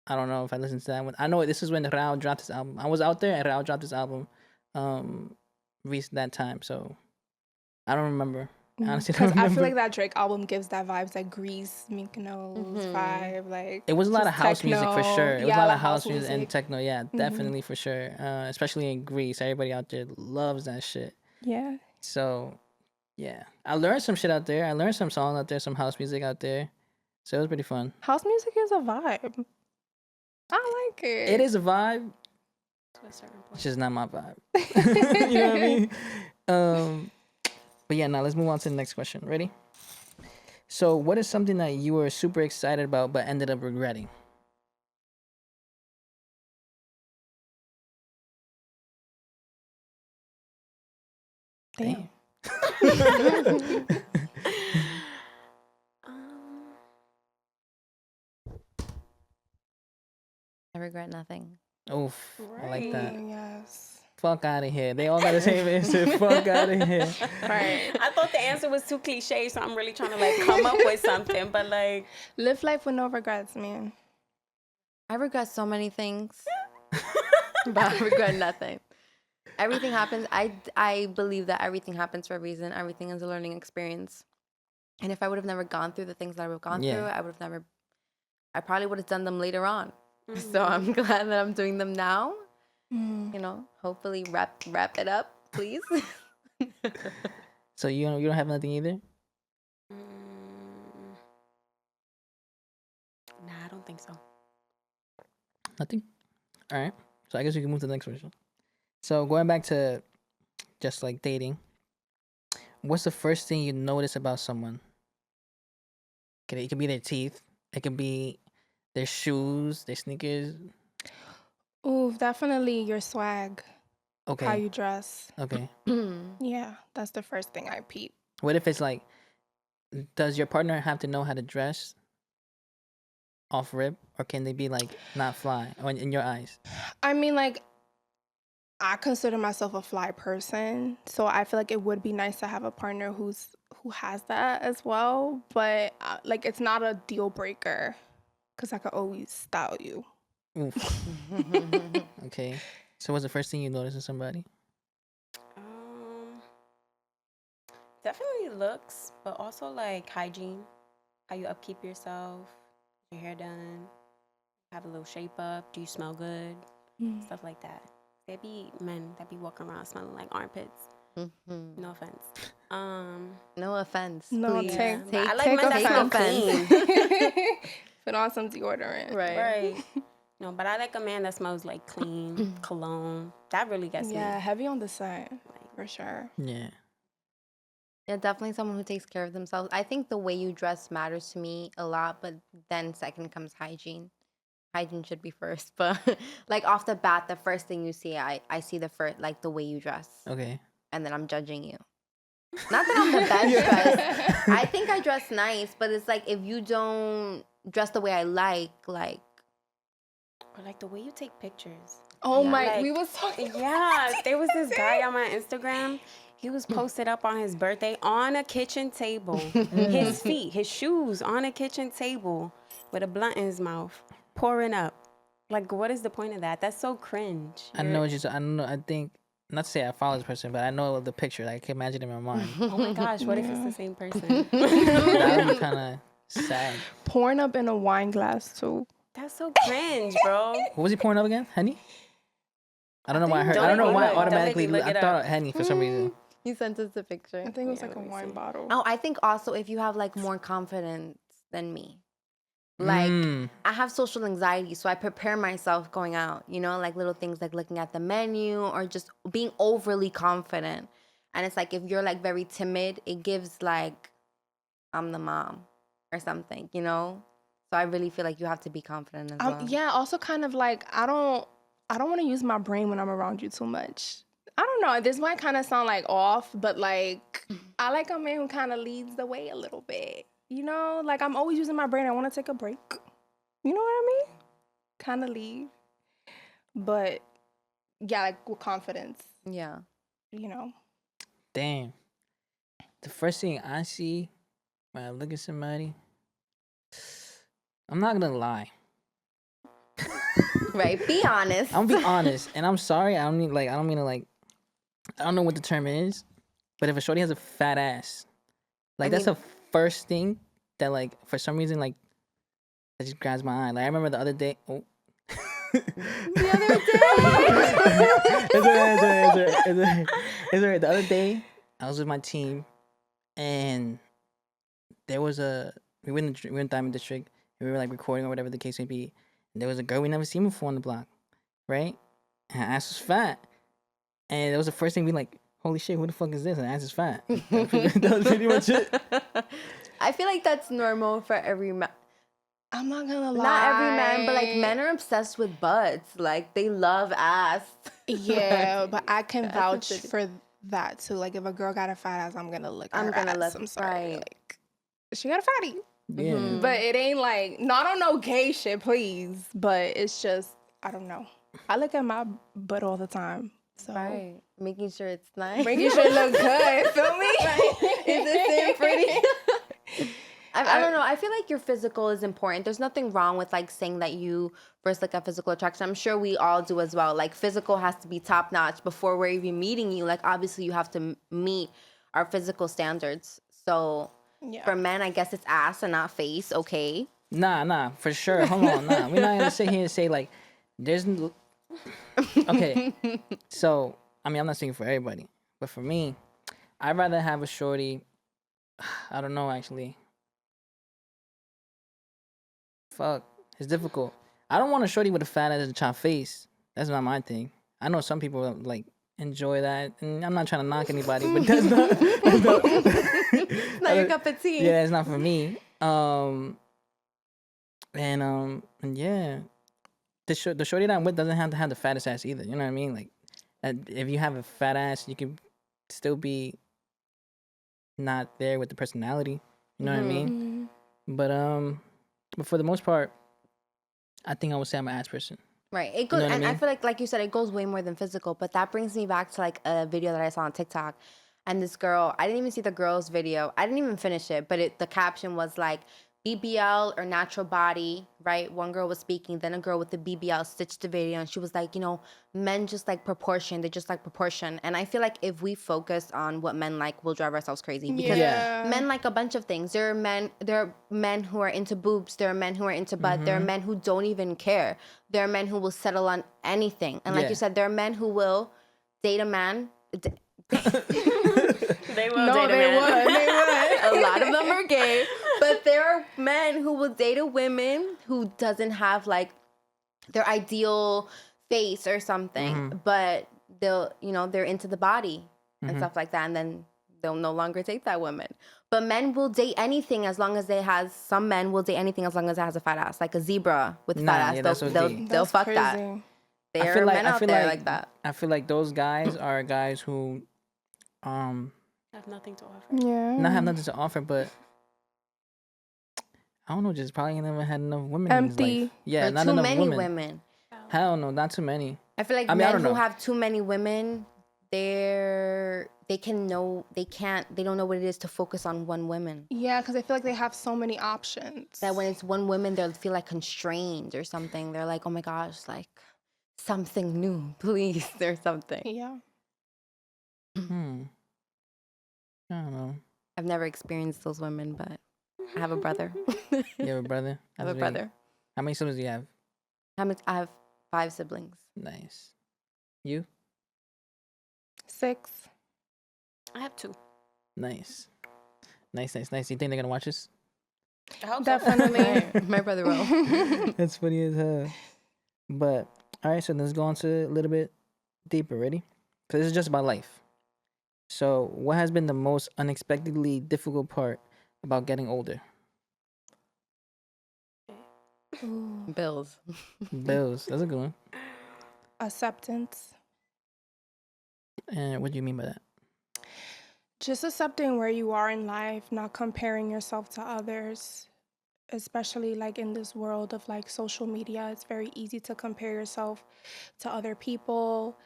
I don't know if I listened to that one. I know this is when Rao dropped his album. I was out there and Rao dropped his album, recent that time. So I don't remember. Honestly, I Because don't I remember. feel like that Drake album gives that vibes like Greece, Mykonos Mhm. vibe. Like It was a lot of just house music for techno. sure. It was Yeah, a lot like of house music and techno. Yeah, Mhm. definitely for sure. Especially in Greece, everybody out there loves that shit. Yeah. So yeah, I learned some shit out there. I learned some songs out there, some house music out there. So it was pretty fun. House music is a vibe. I like it. It is a vibe. To a certain point. It's just not my vibe. You know what I mean? But yeah, now let's move on to the next question. Ready? So, what is something that you were super excited about but ended up regretting? Damn. Um, I regret nothing. Oof, I like that. Yes. Fuck out of here. They all got the same answer. Fuck out of here. Right. I thought the answer was too cliche, so I'm really trying to like come up with something. But like, Live life with no regrets, man. I regret so many things, but I regret nothing. Everything happens. I believe that everything happens for a reason. Everything is a learning experience. And if I would have never gone through the things that I would have gone Yeah. through, I probably would have done them later on. So I'm glad that I'm doing them now. Mm. You know, hopefully wrap it up, please. So you don't have nothing either? nah, I don't think so. Nothing? All right. So I guess we can move to the next question. So going back to just like dating, what's the first thing you notice about someone? It could be their teeth. It could be their shoes, their sneakers. Ooh, definitely your swag. How Okay. you dress. Okay. Yeah, that's the first thing I peep. What if it's like, does your partner have to know how to dress off rip, or can they be like not fly or in your eyes? I mean, like, I consider myself a fly person, so I feel like it would be nice to have a partner who has that as well. But like, it's not a deal breaker because I could always style you. Oof. Okay. So what's the first thing you notice in somebody? Definitely looks, but also like hygiene, how you upkeep yourself, your hair done, have a little shape up, do you smell good, stuff like that. There be men that be walking around smelling like armpits. No offense. No offense. No, please. take I like men that smell clean. Put on some deodorant. Right. No, but I like a man that smells like clean, cologne. That really gets Yeah, me. heavy on the scent, for sure. Yeah. Yeah, definitely someone who takes care of themselves. I think the way you dress matters to me a lot, but then second comes hygiene. Hygiene should be first, but like off the bat, the first thing you see, I see the first, like the way you dress, Okay. and then I'm judging you. Not that I'm the best dressed. I think I dress nice, but it's like if you don't dress the way I like, Or like the way you take pictures. Oh Yeah, my, like, we was talking. Yeah, there was this guy on my Instagram. He was posted up on his birthday on a kitchen table. His feet, his shoes on a kitchen table with a blunt in his mouth, pouring up. Like, what is the point of that? That's so cringe. I know what you're. I know. I think not to say I follow this person, but I know the picture. Like, I can imagine it in my mind. Oh my gosh, what if it's the same person? That would be kind of sad. Pouring up in a wine glass too. That's so cringe, bro. What was he pouring up again? Henny? I don't know why I heard. Don't I don't know make me why I look- don't make automatically. me look I it thought up. Henny for some reason. You sent us a picture. I think it was Yeah, like a let me wine see. bottle. Oh, I think also if you have like more confidence than me. Like I have social anxiety, so I prepare myself going out, you know, like little things like looking at the menu or just being overly confident. And it's like if you're like very timid, it gives like I'm the mom or something, you know? So I really feel like you have to be confident as well. Yeah, also kind of like I don't want to use my brain when I'm around you too much. I don't know. This might kind of sound like off, but like I like a man who kind of leads the way a little bit. You know, like I'm always using my brain. I want to take a break. You know what I mean? Kind of leave. But yeah, like with confidence, Yeah. you know. Damn. The first thing I see when I look at somebody, I'm not gonna lie. Right. Be honest. I'm gonna be honest, and I'm sorry. I don't mean like. I don't mean to like. I don't know what the term is, but if a shorty has a fat ass, like that's mean- the first thing that like for some reason like that just grabs my eye. Like I remember the other day. Oh. The other day. It's alright. It's alright. The other day, I was with my team, and there was we were in Diamond District, and we were like recording or whatever the case may be. And there was a girl we never seen before on the block, right? And her ass was fat, and that was the first thing we like. Holy shit, who the fuck is this? And her ass is fat. That was pretty much it. I feel like that's normal for every man. I'm not gonna lie. Not every man, but like men are obsessed with butts. Like they love ass. Yeah, but I can That's vouch the- for that too. Like if a girl got a fat ass, I'm gonna look at I'm her gonna ass. look- I'm sorry. right. Like she got a fatty. Yeah. Mm-hmm. But it ain't like not on no gay shit, please. But it's just I don't know. I look at my butt all the time. So Right. Making sure it's nice. making sure it look good. Feel me? Is it sitting pretty? I don't know. I feel like your physical is important. There's nothing wrong with like saying that you first look at physical attraction. I'm sure we all do as well. Like physical has to be top notch before we're even meeting you. Like obviously you have to meet our physical standards. So Yeah. for men, I guess it's ass and not face. Okay. Nah, for sure. Hold on, nah. We're not gonna sit here and say like, okay. So I mean, I'm not speaking for everybody, but for me, I'd rather have a shorty. I don't know actually. Fuck, it's difficult. I don't want a shorty with a fat ass and chopped face. That's not my thing. I know some people like enjoy that, and I'm not trying to knock anybody, but that's not. Not your cup of tea. Yeah, it's not for me. And yeah, the shorty that I'm with doesn't have to have the fattest ass either. You know what I mean? Like, if you have a fat ass, you can still be not there with the personality. You know what I mean? But for the most part, I think I would say I'm an ass person. Right. It goes, know what I and I mean? feel like you said, it goes way more than physical. But that brings me back to like a video that I saw on TikTok, and this girl, I didn't even see the girl's video. I didn't even finish it, but the caption was like BBL or natural body. Right. One girl was speaking, then a girl with the BBL stitched the video, and she was like, you know, men just like proportion. They just like proportion. And I feel like if we focus on what men like, we'll drive ourselves crazy because Yeah. men like a bunch of things. There are men who are into boobs. There are men who are into butt. There are men who don't even care. There are men who will settle on anything. And like Yeah. you said, there are men who will date a man. They will No, date a they man. would. They would. A lot of them are gay, but there are men who will date a woman who doesn't have like their ideal face or something, but they're into the body and stuff like that, and then they'll no longer date that woman. But men will date anything as long as some men will date anything as long as it has a fat ass, like a zebra with Nah, fat ass. yeah, that's they'll OD. they'll fuck that. Crazy. There are men out there like that. I feel like those guys are guys who, Have nothing to offer. Yeah. not have nothing to offer, but I don't know, just probably never had enough women. In his Empty. life. Yeah, Or not too enough many women. women. Hell no, not too many. I feel like I mean, I men don't who know. have too many women, they don't know what it is to focus on one woman. Yeah, because I feel like they have so many options. That when it's one woman, they'll feel like constrained or something. They're like, oh my gosh, like something new, please, or something. Yeah. Hmm. I don't know. I've never experienced those women, but I have a brother. You have a brother? I have a That's big. brother. How many siblings do you have? I have 5 siblings. Nice. You? 6. I have 2. Nice. Nice. You think they're gonna watch this? I hope so. Definitely. My brother will. That's funny as hell. But all right, so let's go on to a little bit deeper. Ready? Because this is just about life. So, what has been the most unexpectedly difficult part about getting older? Ooh. Bills. Bills. That's a good one. Acceptance. And what do you mean by that? Just accepting where you are in life, not comparing yourself to others, especially like in this world of like social media. It's very easy to compare yourself to other people.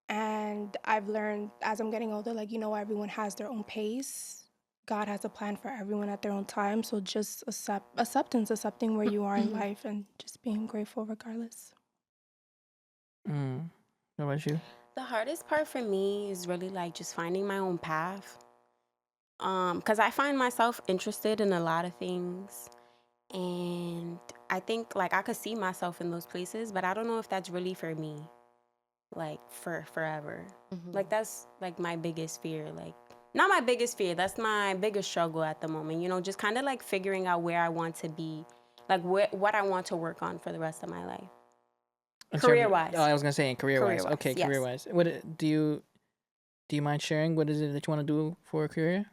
And I've learned as I'm getting older, like, everyone has their own pace. God has a plan for everyone at their own time. So just accepting where you are in life and just being grateful regardless. What about you? The hardest part for me is really like just finding my own path. Because I find myself interested in a lot of things. And I think like I could see myself in those places, but I don't know if that's really for me, like for forever. Like that's like my biggest fear. Like not my biggest fear, that's my biggest struggle at the moment. Just kind of like figuring out where I want to be, like what I want to work on for the rest of my life. Career-wise. Oh, I was gonna say career-wise. Career-wise, Okay, yes. career-wise. Do you mind sharing what is it that you want to do for a career?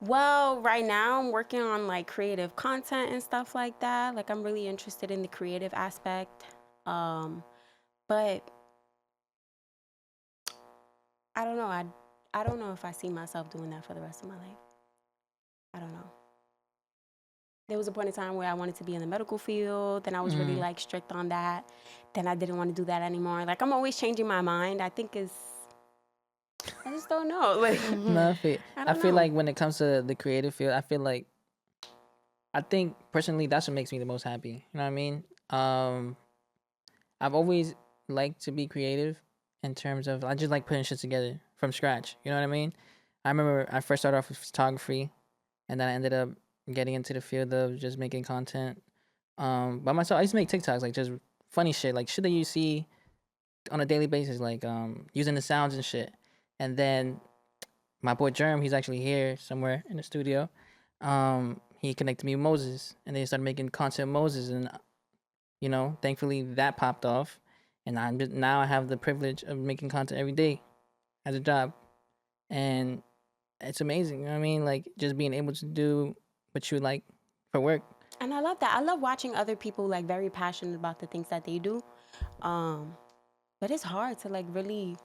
Well, right now I'm working on like creative content and stuff like that. Like I'm really interested in the creative aspect. But I don't know. I don't know if I see myself doing that for the rest of my life. I don't know. There was a point in time where I wanted to be in the medical field, then I was really like strict on that. Then I didn't want to do that anymore. Like I'm always changing my mind. I just don't know. Like No, I feel know. like when it comes to the creative field, I think personally that's what makes me the most happy. You know what I mean? I've always liked to be creative in terms of I just like putting shit together from scratch. You know what I mean? I remember I first started off with photography, and then I ended up getting into the field of just making content. By myself, I used to make TikToks like just funny shit, like shit that you see on a daily basis, like using the sounds and shit. And then my boy Germ, he's actually here somewhere in the studio. He connected me with Moses, and they started making content with Moses, and thankfully that popped off, and now I have the privilege of making content every day as a job, and it's amazing. You know what I mean? Like just being able to do what you like for work. And I love that. I love watching other people like very passionate about the things that they do. But it's hard to like really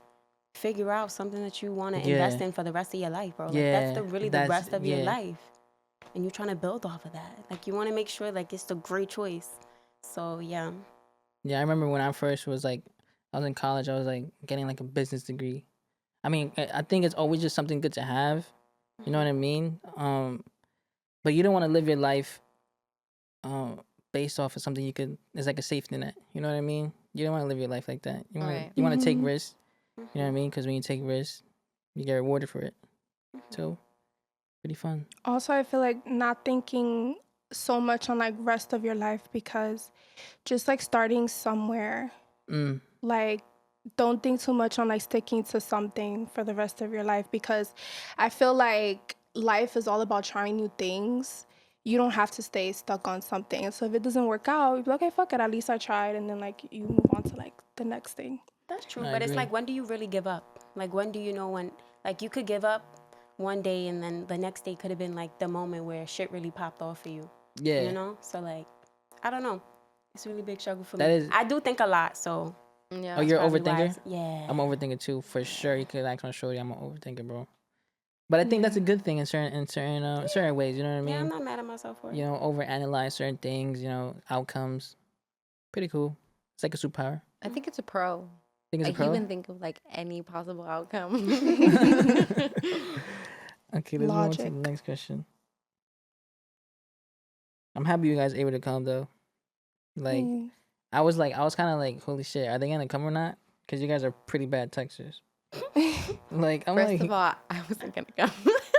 figure out something that you want to invest in for the rest of your life, bro. Like that's the rest of your life. And you're trying to build off of that. Like you want to make sure like it's the great choice. So yeah. Yeah, I remember when I first was like, I was in college, I was like getting like a business degree. I mean, I think it's always just something good to have. You know what I mean? But you don't want to live your life based off of something it's like a safety net. You know what I mean? You don't want to live your life like that. You want to take risks. You know what I mean? Because when you take risks, you get rewarded for it. So, pretty fun. Also, I feel like not thinking so much on like rest of your life, because just like starting somewhere, like don't think too much on like sticking to something for the rest of your life, because I feel like life is all about trying new things. You don't have to stay stuck on something. So if it doesn't work out, you'd be like, okay, fuck it, at least I tried, and then like you move on to like the next thing. That's true. I But it's agree. like, when do you really give up? Like when do you know when, like you could give up one day and then the next day could have been like the moment where shit really popped off for you. Yeah. So like, I don't know. It's a really big struggle for That me. is- I do think a lot, so Yeah. Oh, you're an probably why overthinker? it's- yeah. I'm an overthinker too, for sure. You could ask my shorty, I'm an overthinker, bro. But I think that's a good thing in certain ways. You know what I mean? Yeah, I'm not mad at myself for it. Overanalyze certain things. Outcomes. Pretty cool. It's like a superpower. I think it's a pro. Think it's a Like, you pro? can think of like any possible outcome. Okay, let's move on to the Logic. next question. I'm happy you guys able to come though. Like, Mm. I was kind of like, holy shit, are they gonna come or not? Because you guys are pretty bad texters. Like, I'm First like, of all, I wasn't gonna come.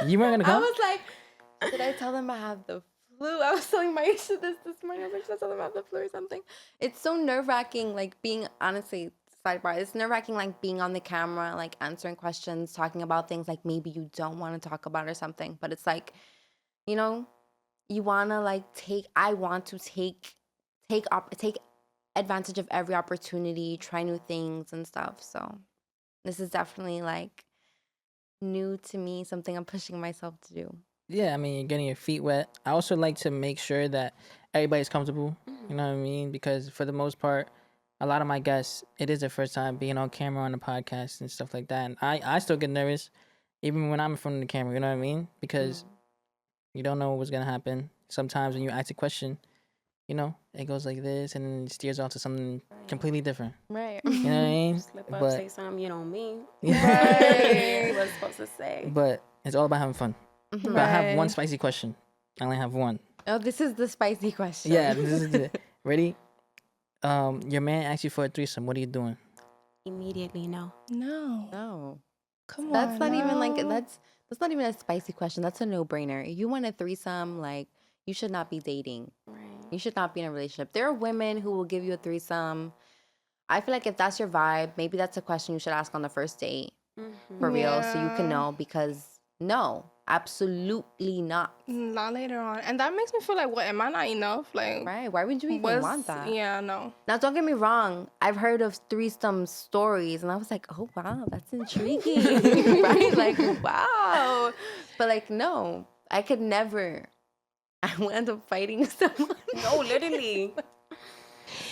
you weren't gonna I come? was like, should I tell them I have the flu? I was telling my issue this morning. I was like, should I tell them I have the flu or something? It's so nerve wracking, like being, honestly, sidebar, it's nerve wracking, like being on the camera, like answering questions, talking about things like maybe you don't want to talk about or something. But it's like, you know, you wanna like I want to take advantage of every opportunity, try new things and stuff. So this is definitely like new to me, something I'm pushing myself to do. Yeah, I mean, you're getting your feet wet. I also like to make sure that everybody's comfortable. You know what I mean? Because for the most part, a lot of my guests, it is their first time being on camera on the podcast and stuff like that. And I still get nervous, even when I'm in front of the camera. You know what I mean? Because you don't know what's gonna happen. Sometimes when you ask a question, you know, it goes like this and then it steers off to something completely different. Right. You know what I mean? Slip up, But say something you don't mean. Right. You was supposed to say. but it's all about having fun. But I have one Right. spicy question. I only have one. Oh, this is the spicy question. Yeah, this is the ready. Your man asks you for a threesome. What are you doing? Immediately, no. No. No. Come That's on. not even like no. that's not even a spicy question. That's a no-brainer. You want a threesome, like you should not be dating. Right. You should not be in a relationship. There are women who will give you a threesome. I feel like if that's your vibe, maybe that's a question you should ask on the first date for real, so you can Yeah. know. Because no, absolutely not. Not later on. And that makes me feel like, what, am I not enough? Like, Right? Why would you even want that? Yeah, no. Now, don't get me wrong. I've heard of threesome stories, and I was like, oh, wow, that's intriguing. Right? Like, wow. But, like, no, I could never. I would end up fighting someone. No, literally.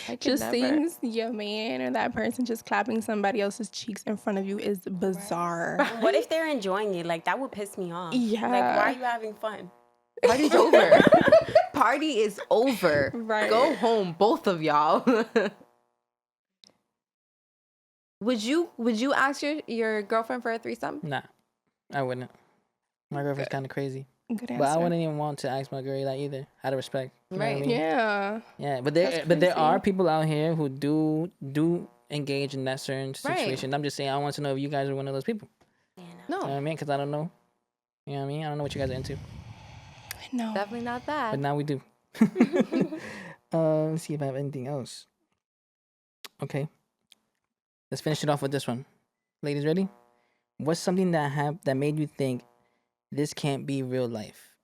I could Just never. seeing your man or that person just clapping somebody else's cheeks in front of you is bizarre. What if they're enjoying it? Like, that would piss me off. Like, Yeah. why are you having fun? Party's over. Party is over. Right. Go home, both of y'all. Would you ask your girlfriend for a threesome? Nah, I wouldn't. My girlfriend's kind of crazy. Good answer. But I wouldn't even want to ask my girl that either, out of respect. You know what I Right. mean? Yeah. Yeah, but That's there are crazy. people out here who do engage in that certain Right. situation. I'm just saying, I want to know if you guys are one of those people. Yeah, You know what No, I mean? Because I don't know. You know what I mean? I don't know what you guys are into, No. definitely not but that. now we do. Let's see if I have anything else. Okay, let's finish it off with this one. Ladies, ready? What's something that made you think this can't be real life?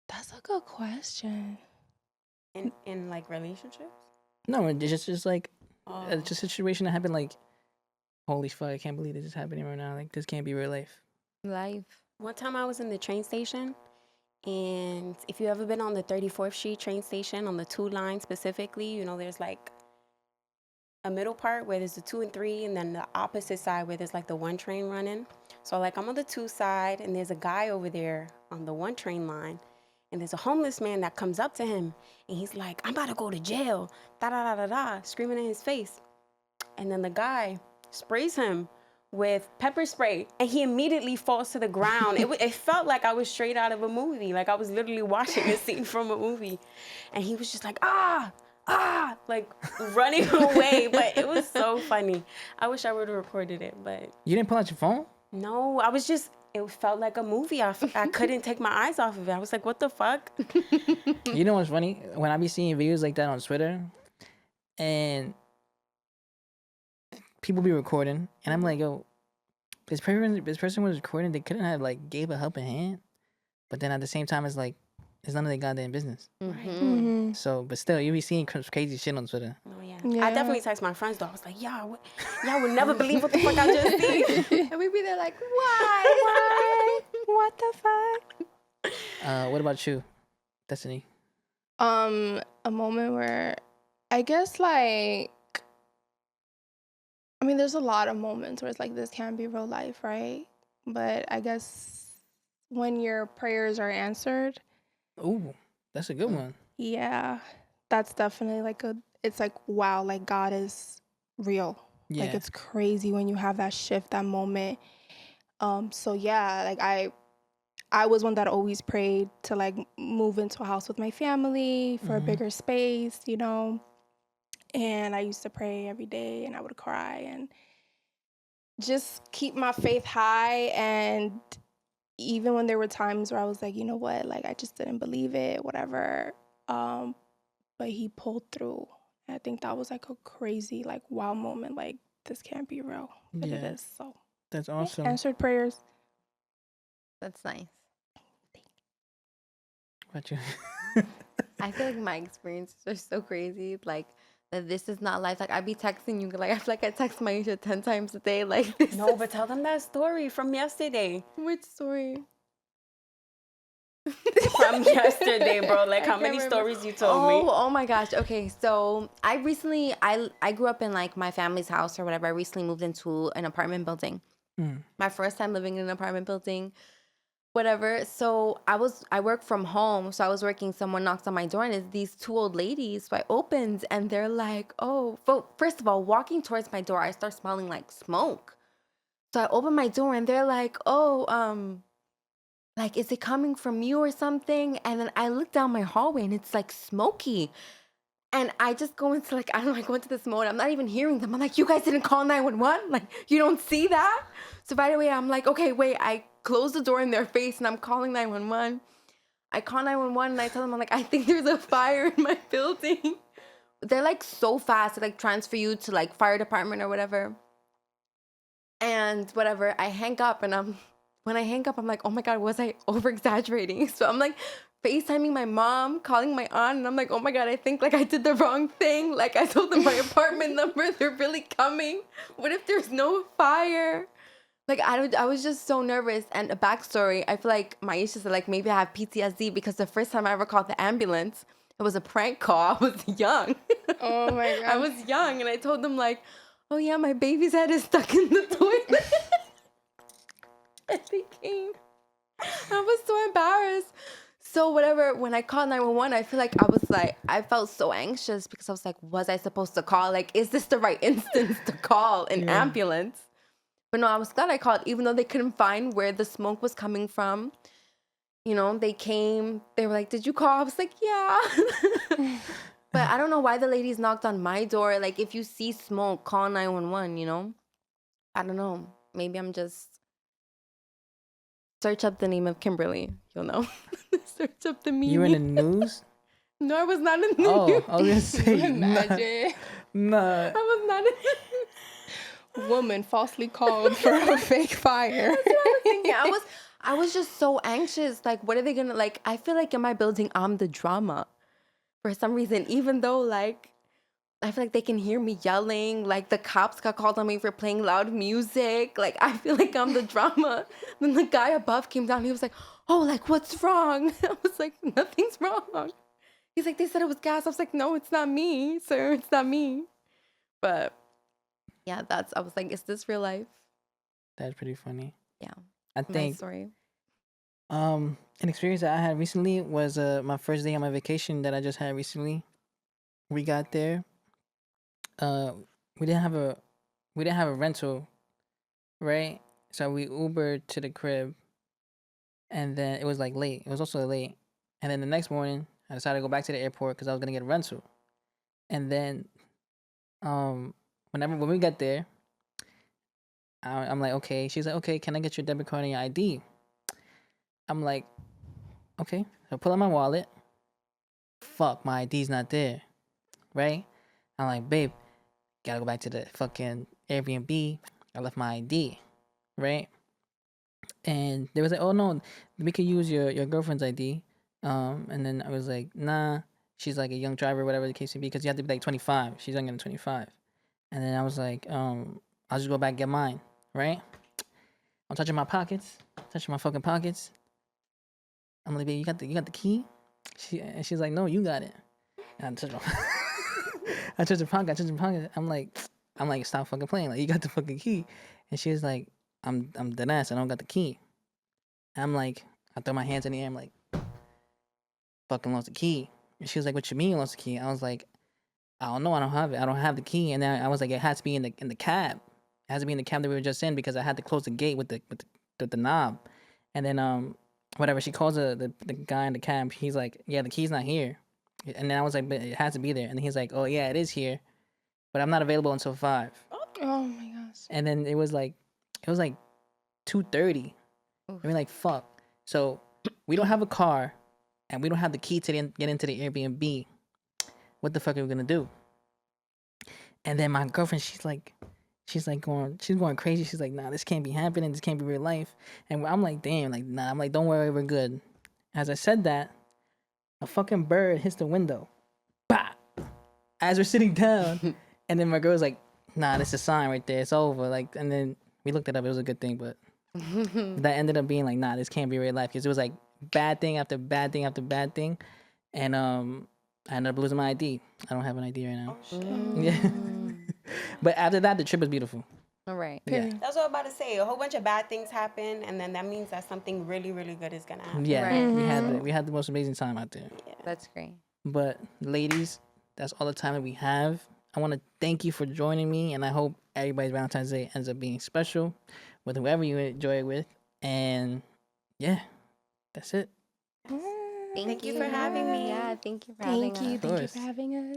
That's a good question. in like relationships? No, it's just like Oh. it's just a situation that happened. Like, holy fuck, I can't believe this is happening right now. Like, this can't be real life. Life. One time I was in the train station, and if you ever been on the 34th Street train station, on the 2 line specifically, you know, there's like a middle part where there's the 2 and 3, and then the opposite side where there's like the 1 train running. So like I'm on the 2 side, and there's a guy over there on the 1 train line, and there's a homeless man that comes up to him, and he's like, I'm about to go to jail, da da da da da, screaming in his face. And then the guy sprays him with pepper spray, and he immediately falls to the ground. It felt like I was straight out of a movie, like I was literally watching a scene from a movie. And he was just like, like running away. But it was so funny. I wish I would have recorded it, but You didn't pull out your phone? no, it felt like a movie. I couldn't take my eyes off of it. I was like, what the fuck? You know what's funny? When I be seeing videos like that on Twitter, and people be recording, and I'm like, yo, this person was recording. They couldn't have like gave a helping hand, but then at the same time, it's like it's none of their goddamn business. Mm-hmm. So, but still, you be seeing crazy shit on Twitter. Oh yeah. Yeah. I definitely text my friends though. I was like, y'all would never believe what the fuck I just seen. And we'd be there like, why? What the fuck? What about you, Destiny? A moment where I guess like, I mean, there's a lot of moments where it's like, this can't be real life, right? But I guess when your prayers are answered, Ooh, that's a good one. yeah, that's definitely like it's like, wow, like God is real. Like Yeah. it's crazy when you have that shift, that moment. So yeah, like I was one that always prayed to like move into a house with my family for a Mm-hmm. bigger space, you know. And I used to pray every day and I would cry and just keep my faith high. And even when there were times where I was like, you know what, like I just didn't believe it, whatever. But he pulled through. And I think that was like a crazy, like wow moment. Like this can't be real, but it Yeah. is. So That's yeah, awesome. answered prayers. That's nice. What you? I feel like my experiences are so crazy. Like that this is not life. Like I be texting you. Like I feel like I text Maisha 10 times a day. Like this. No, but tell them that story from yesterday. Which story? From yesterday, bro. Like I how can't many remember. stories you told me? Oh my gosh. Okay, so I grew up in like my family's house or whatever. I recently moved into an apartment building. Mm. My first time living in an apartment building, whatever. So I work from home. So I was working. Someone knocks on my door, and it's these two old ladies. So I opened, and they're like, "Oh." Well, first of all, walking towards my door, I start smelling like smoke. So I open my door, and they're like, "Oh, like, is it coming from you or something?" And then I look down my hallway, and it's like smoky. And I just go into like, I don't know, I go into this mode. I'm not even hearing them. I'm like, you guys didn't call 911? Like, you don't see that? So by the way, I'm like, okay, wait. I close the door in their face and I'm calling 911. I call 911 and I tell them, I'm like, I think there's a fire in my building. They're like so fast to like transfer you to like fire department or whatever. And whatever, I hang up and when I hang up, I'm like, oh my God, was I over exaggerating? So I'm like FaceTiming my mom, calling my aunt, and I'm like, oh my God, I think like I did the wrong thing. Like I told them my apartment number, they're really coming. What if there's no fire? Like I was just so nervous. And a backstory, I feel like my issues are like maybe I have PTSD because the first time I ever called the ambulance, it was a prank call. I was young. Oh my I God. was young and I told them like, oh yeah, my baby's head is stuck in the toilet. And they came. I was so embarrassed. So whatever, when I called 911, I feel like I felt so anxious because I was like, was I supposed to call? Like, is this the right instance to call an Yeah. ambulance? But no, I was glad I called, even though they couldn't find where the smoke was coming from. You know, they came, they were like, did you call? I was like, yeah. But I don't know why the ladies knocked on my door. Like, if you see smoke, call 911, you know? I don't know. Maybe I'm just search up the name of Kimberly. You'll know. Search up the meaning. You were in the news? No, I was not in the Oh, news. I was gonna say, Imagine. nah. I was not in the news. Woman falsely called for a fake fire. That's what I was thinking. I was just so anxious. Like, what are they gonna like? I feel like in my building, I'm the drama for some reason. Even though like I feel like they can hear me yelling. Like the cops got called on me for playing loud music. Like I feel like I'm the drama. Then the guy above came down. He was like, "Oh, like what's wrong?" I was like, "Nothing's wrong." He's like, "They said it was gas." I was like, "No, it's not me, sir. It's not me." But yeah, I was like, "Is this real life?" That's pretty funny. Yeah, I my think story. an experience that I had recently was my first day on my vacation that I just had recently. We got there. Uh, we didn't have a rental, right? So we Ubered to the crib, and then it was like late. It was also late, and then the next morning I decided to go back to the airport because I was gonna get a rental, and then when we got there, I'm like, okay. She's like, okay, can I get your debit card and your ID? I'm like, okay. I pull out my wallet. Fuck, my ID's not there, right? I'm like, babe, gotta go back to the fucking Airbnb. I left my ID, right? And they was like, oh no, we could use your girlfriend's ID. And then I was like, nah. She's like a young driver, whatever the case may be, because you have to be like 25. She's younger than 25. And then I was like, I'll just go back and get mine, right? I'm touching my pockets, touching my fucking pockets. I'm like, babe, you got the key? She's like, no, you got it. And I touch my, I touch the pocket. I'm like, stop fucking playing. Like, you got the fucking key. And she was like, I'm dead ass. I don't got the key. I'm like, I throw my hands in the air. I'm like, fucking lost the key. And she was like, what you mean you lost the key? I was like, I don't know. I don't have it. I don't have the key. And then I was like, it has to be in the cab. It has to be in the cab that we were just in because I had to close the gate with the knob. And then whatever, she calls the guy in the cab. He's like, yeah, the key's not here. And then I was like, but it has to be there. And he's like, oh yeah, it is here, but I'm not available until 5. Oh my gosh. And then it was like 2:30. Oof. I mean, like, fuck. So we don't have a car, and we don't have the key to get into the Airbnb. What the fuck are we gonna do? And then my girlfriend, she's going crazy. She's like, nah, this can't be happening. This can't be real life. And I'm like, damn, like, nah. I'm like, don't worry, we're good. As I said that, a fucking bird hits the window. Bah! As we're sitting down, and then my girl's like, nah, that's a sign right there. It's over. Like, and then we looked it up. It was a good thing, but that ended up being like, nah, this can't be real life because it was like bad thing after bad thing after bad thing, and I ended up losing my ID. I don't have an ID right now. Yeah, but after that, the trip was beautiful. All right. Yeah, That's what I'm about to say. A whole bunch of bad things happen, and then that means that something really, really good is gonna happen. yeah, Right. we had the most amazing time out there. That's great. But ladies, that's all the time that we have. I want to thank you for joining me, and I hope everybody's Valentine's Day ends up being special with whoever you enjoy it with. And yeah, that's it. Thank you for having me. Yeah, thank you for having Thank you. us. Thank you course. for having us.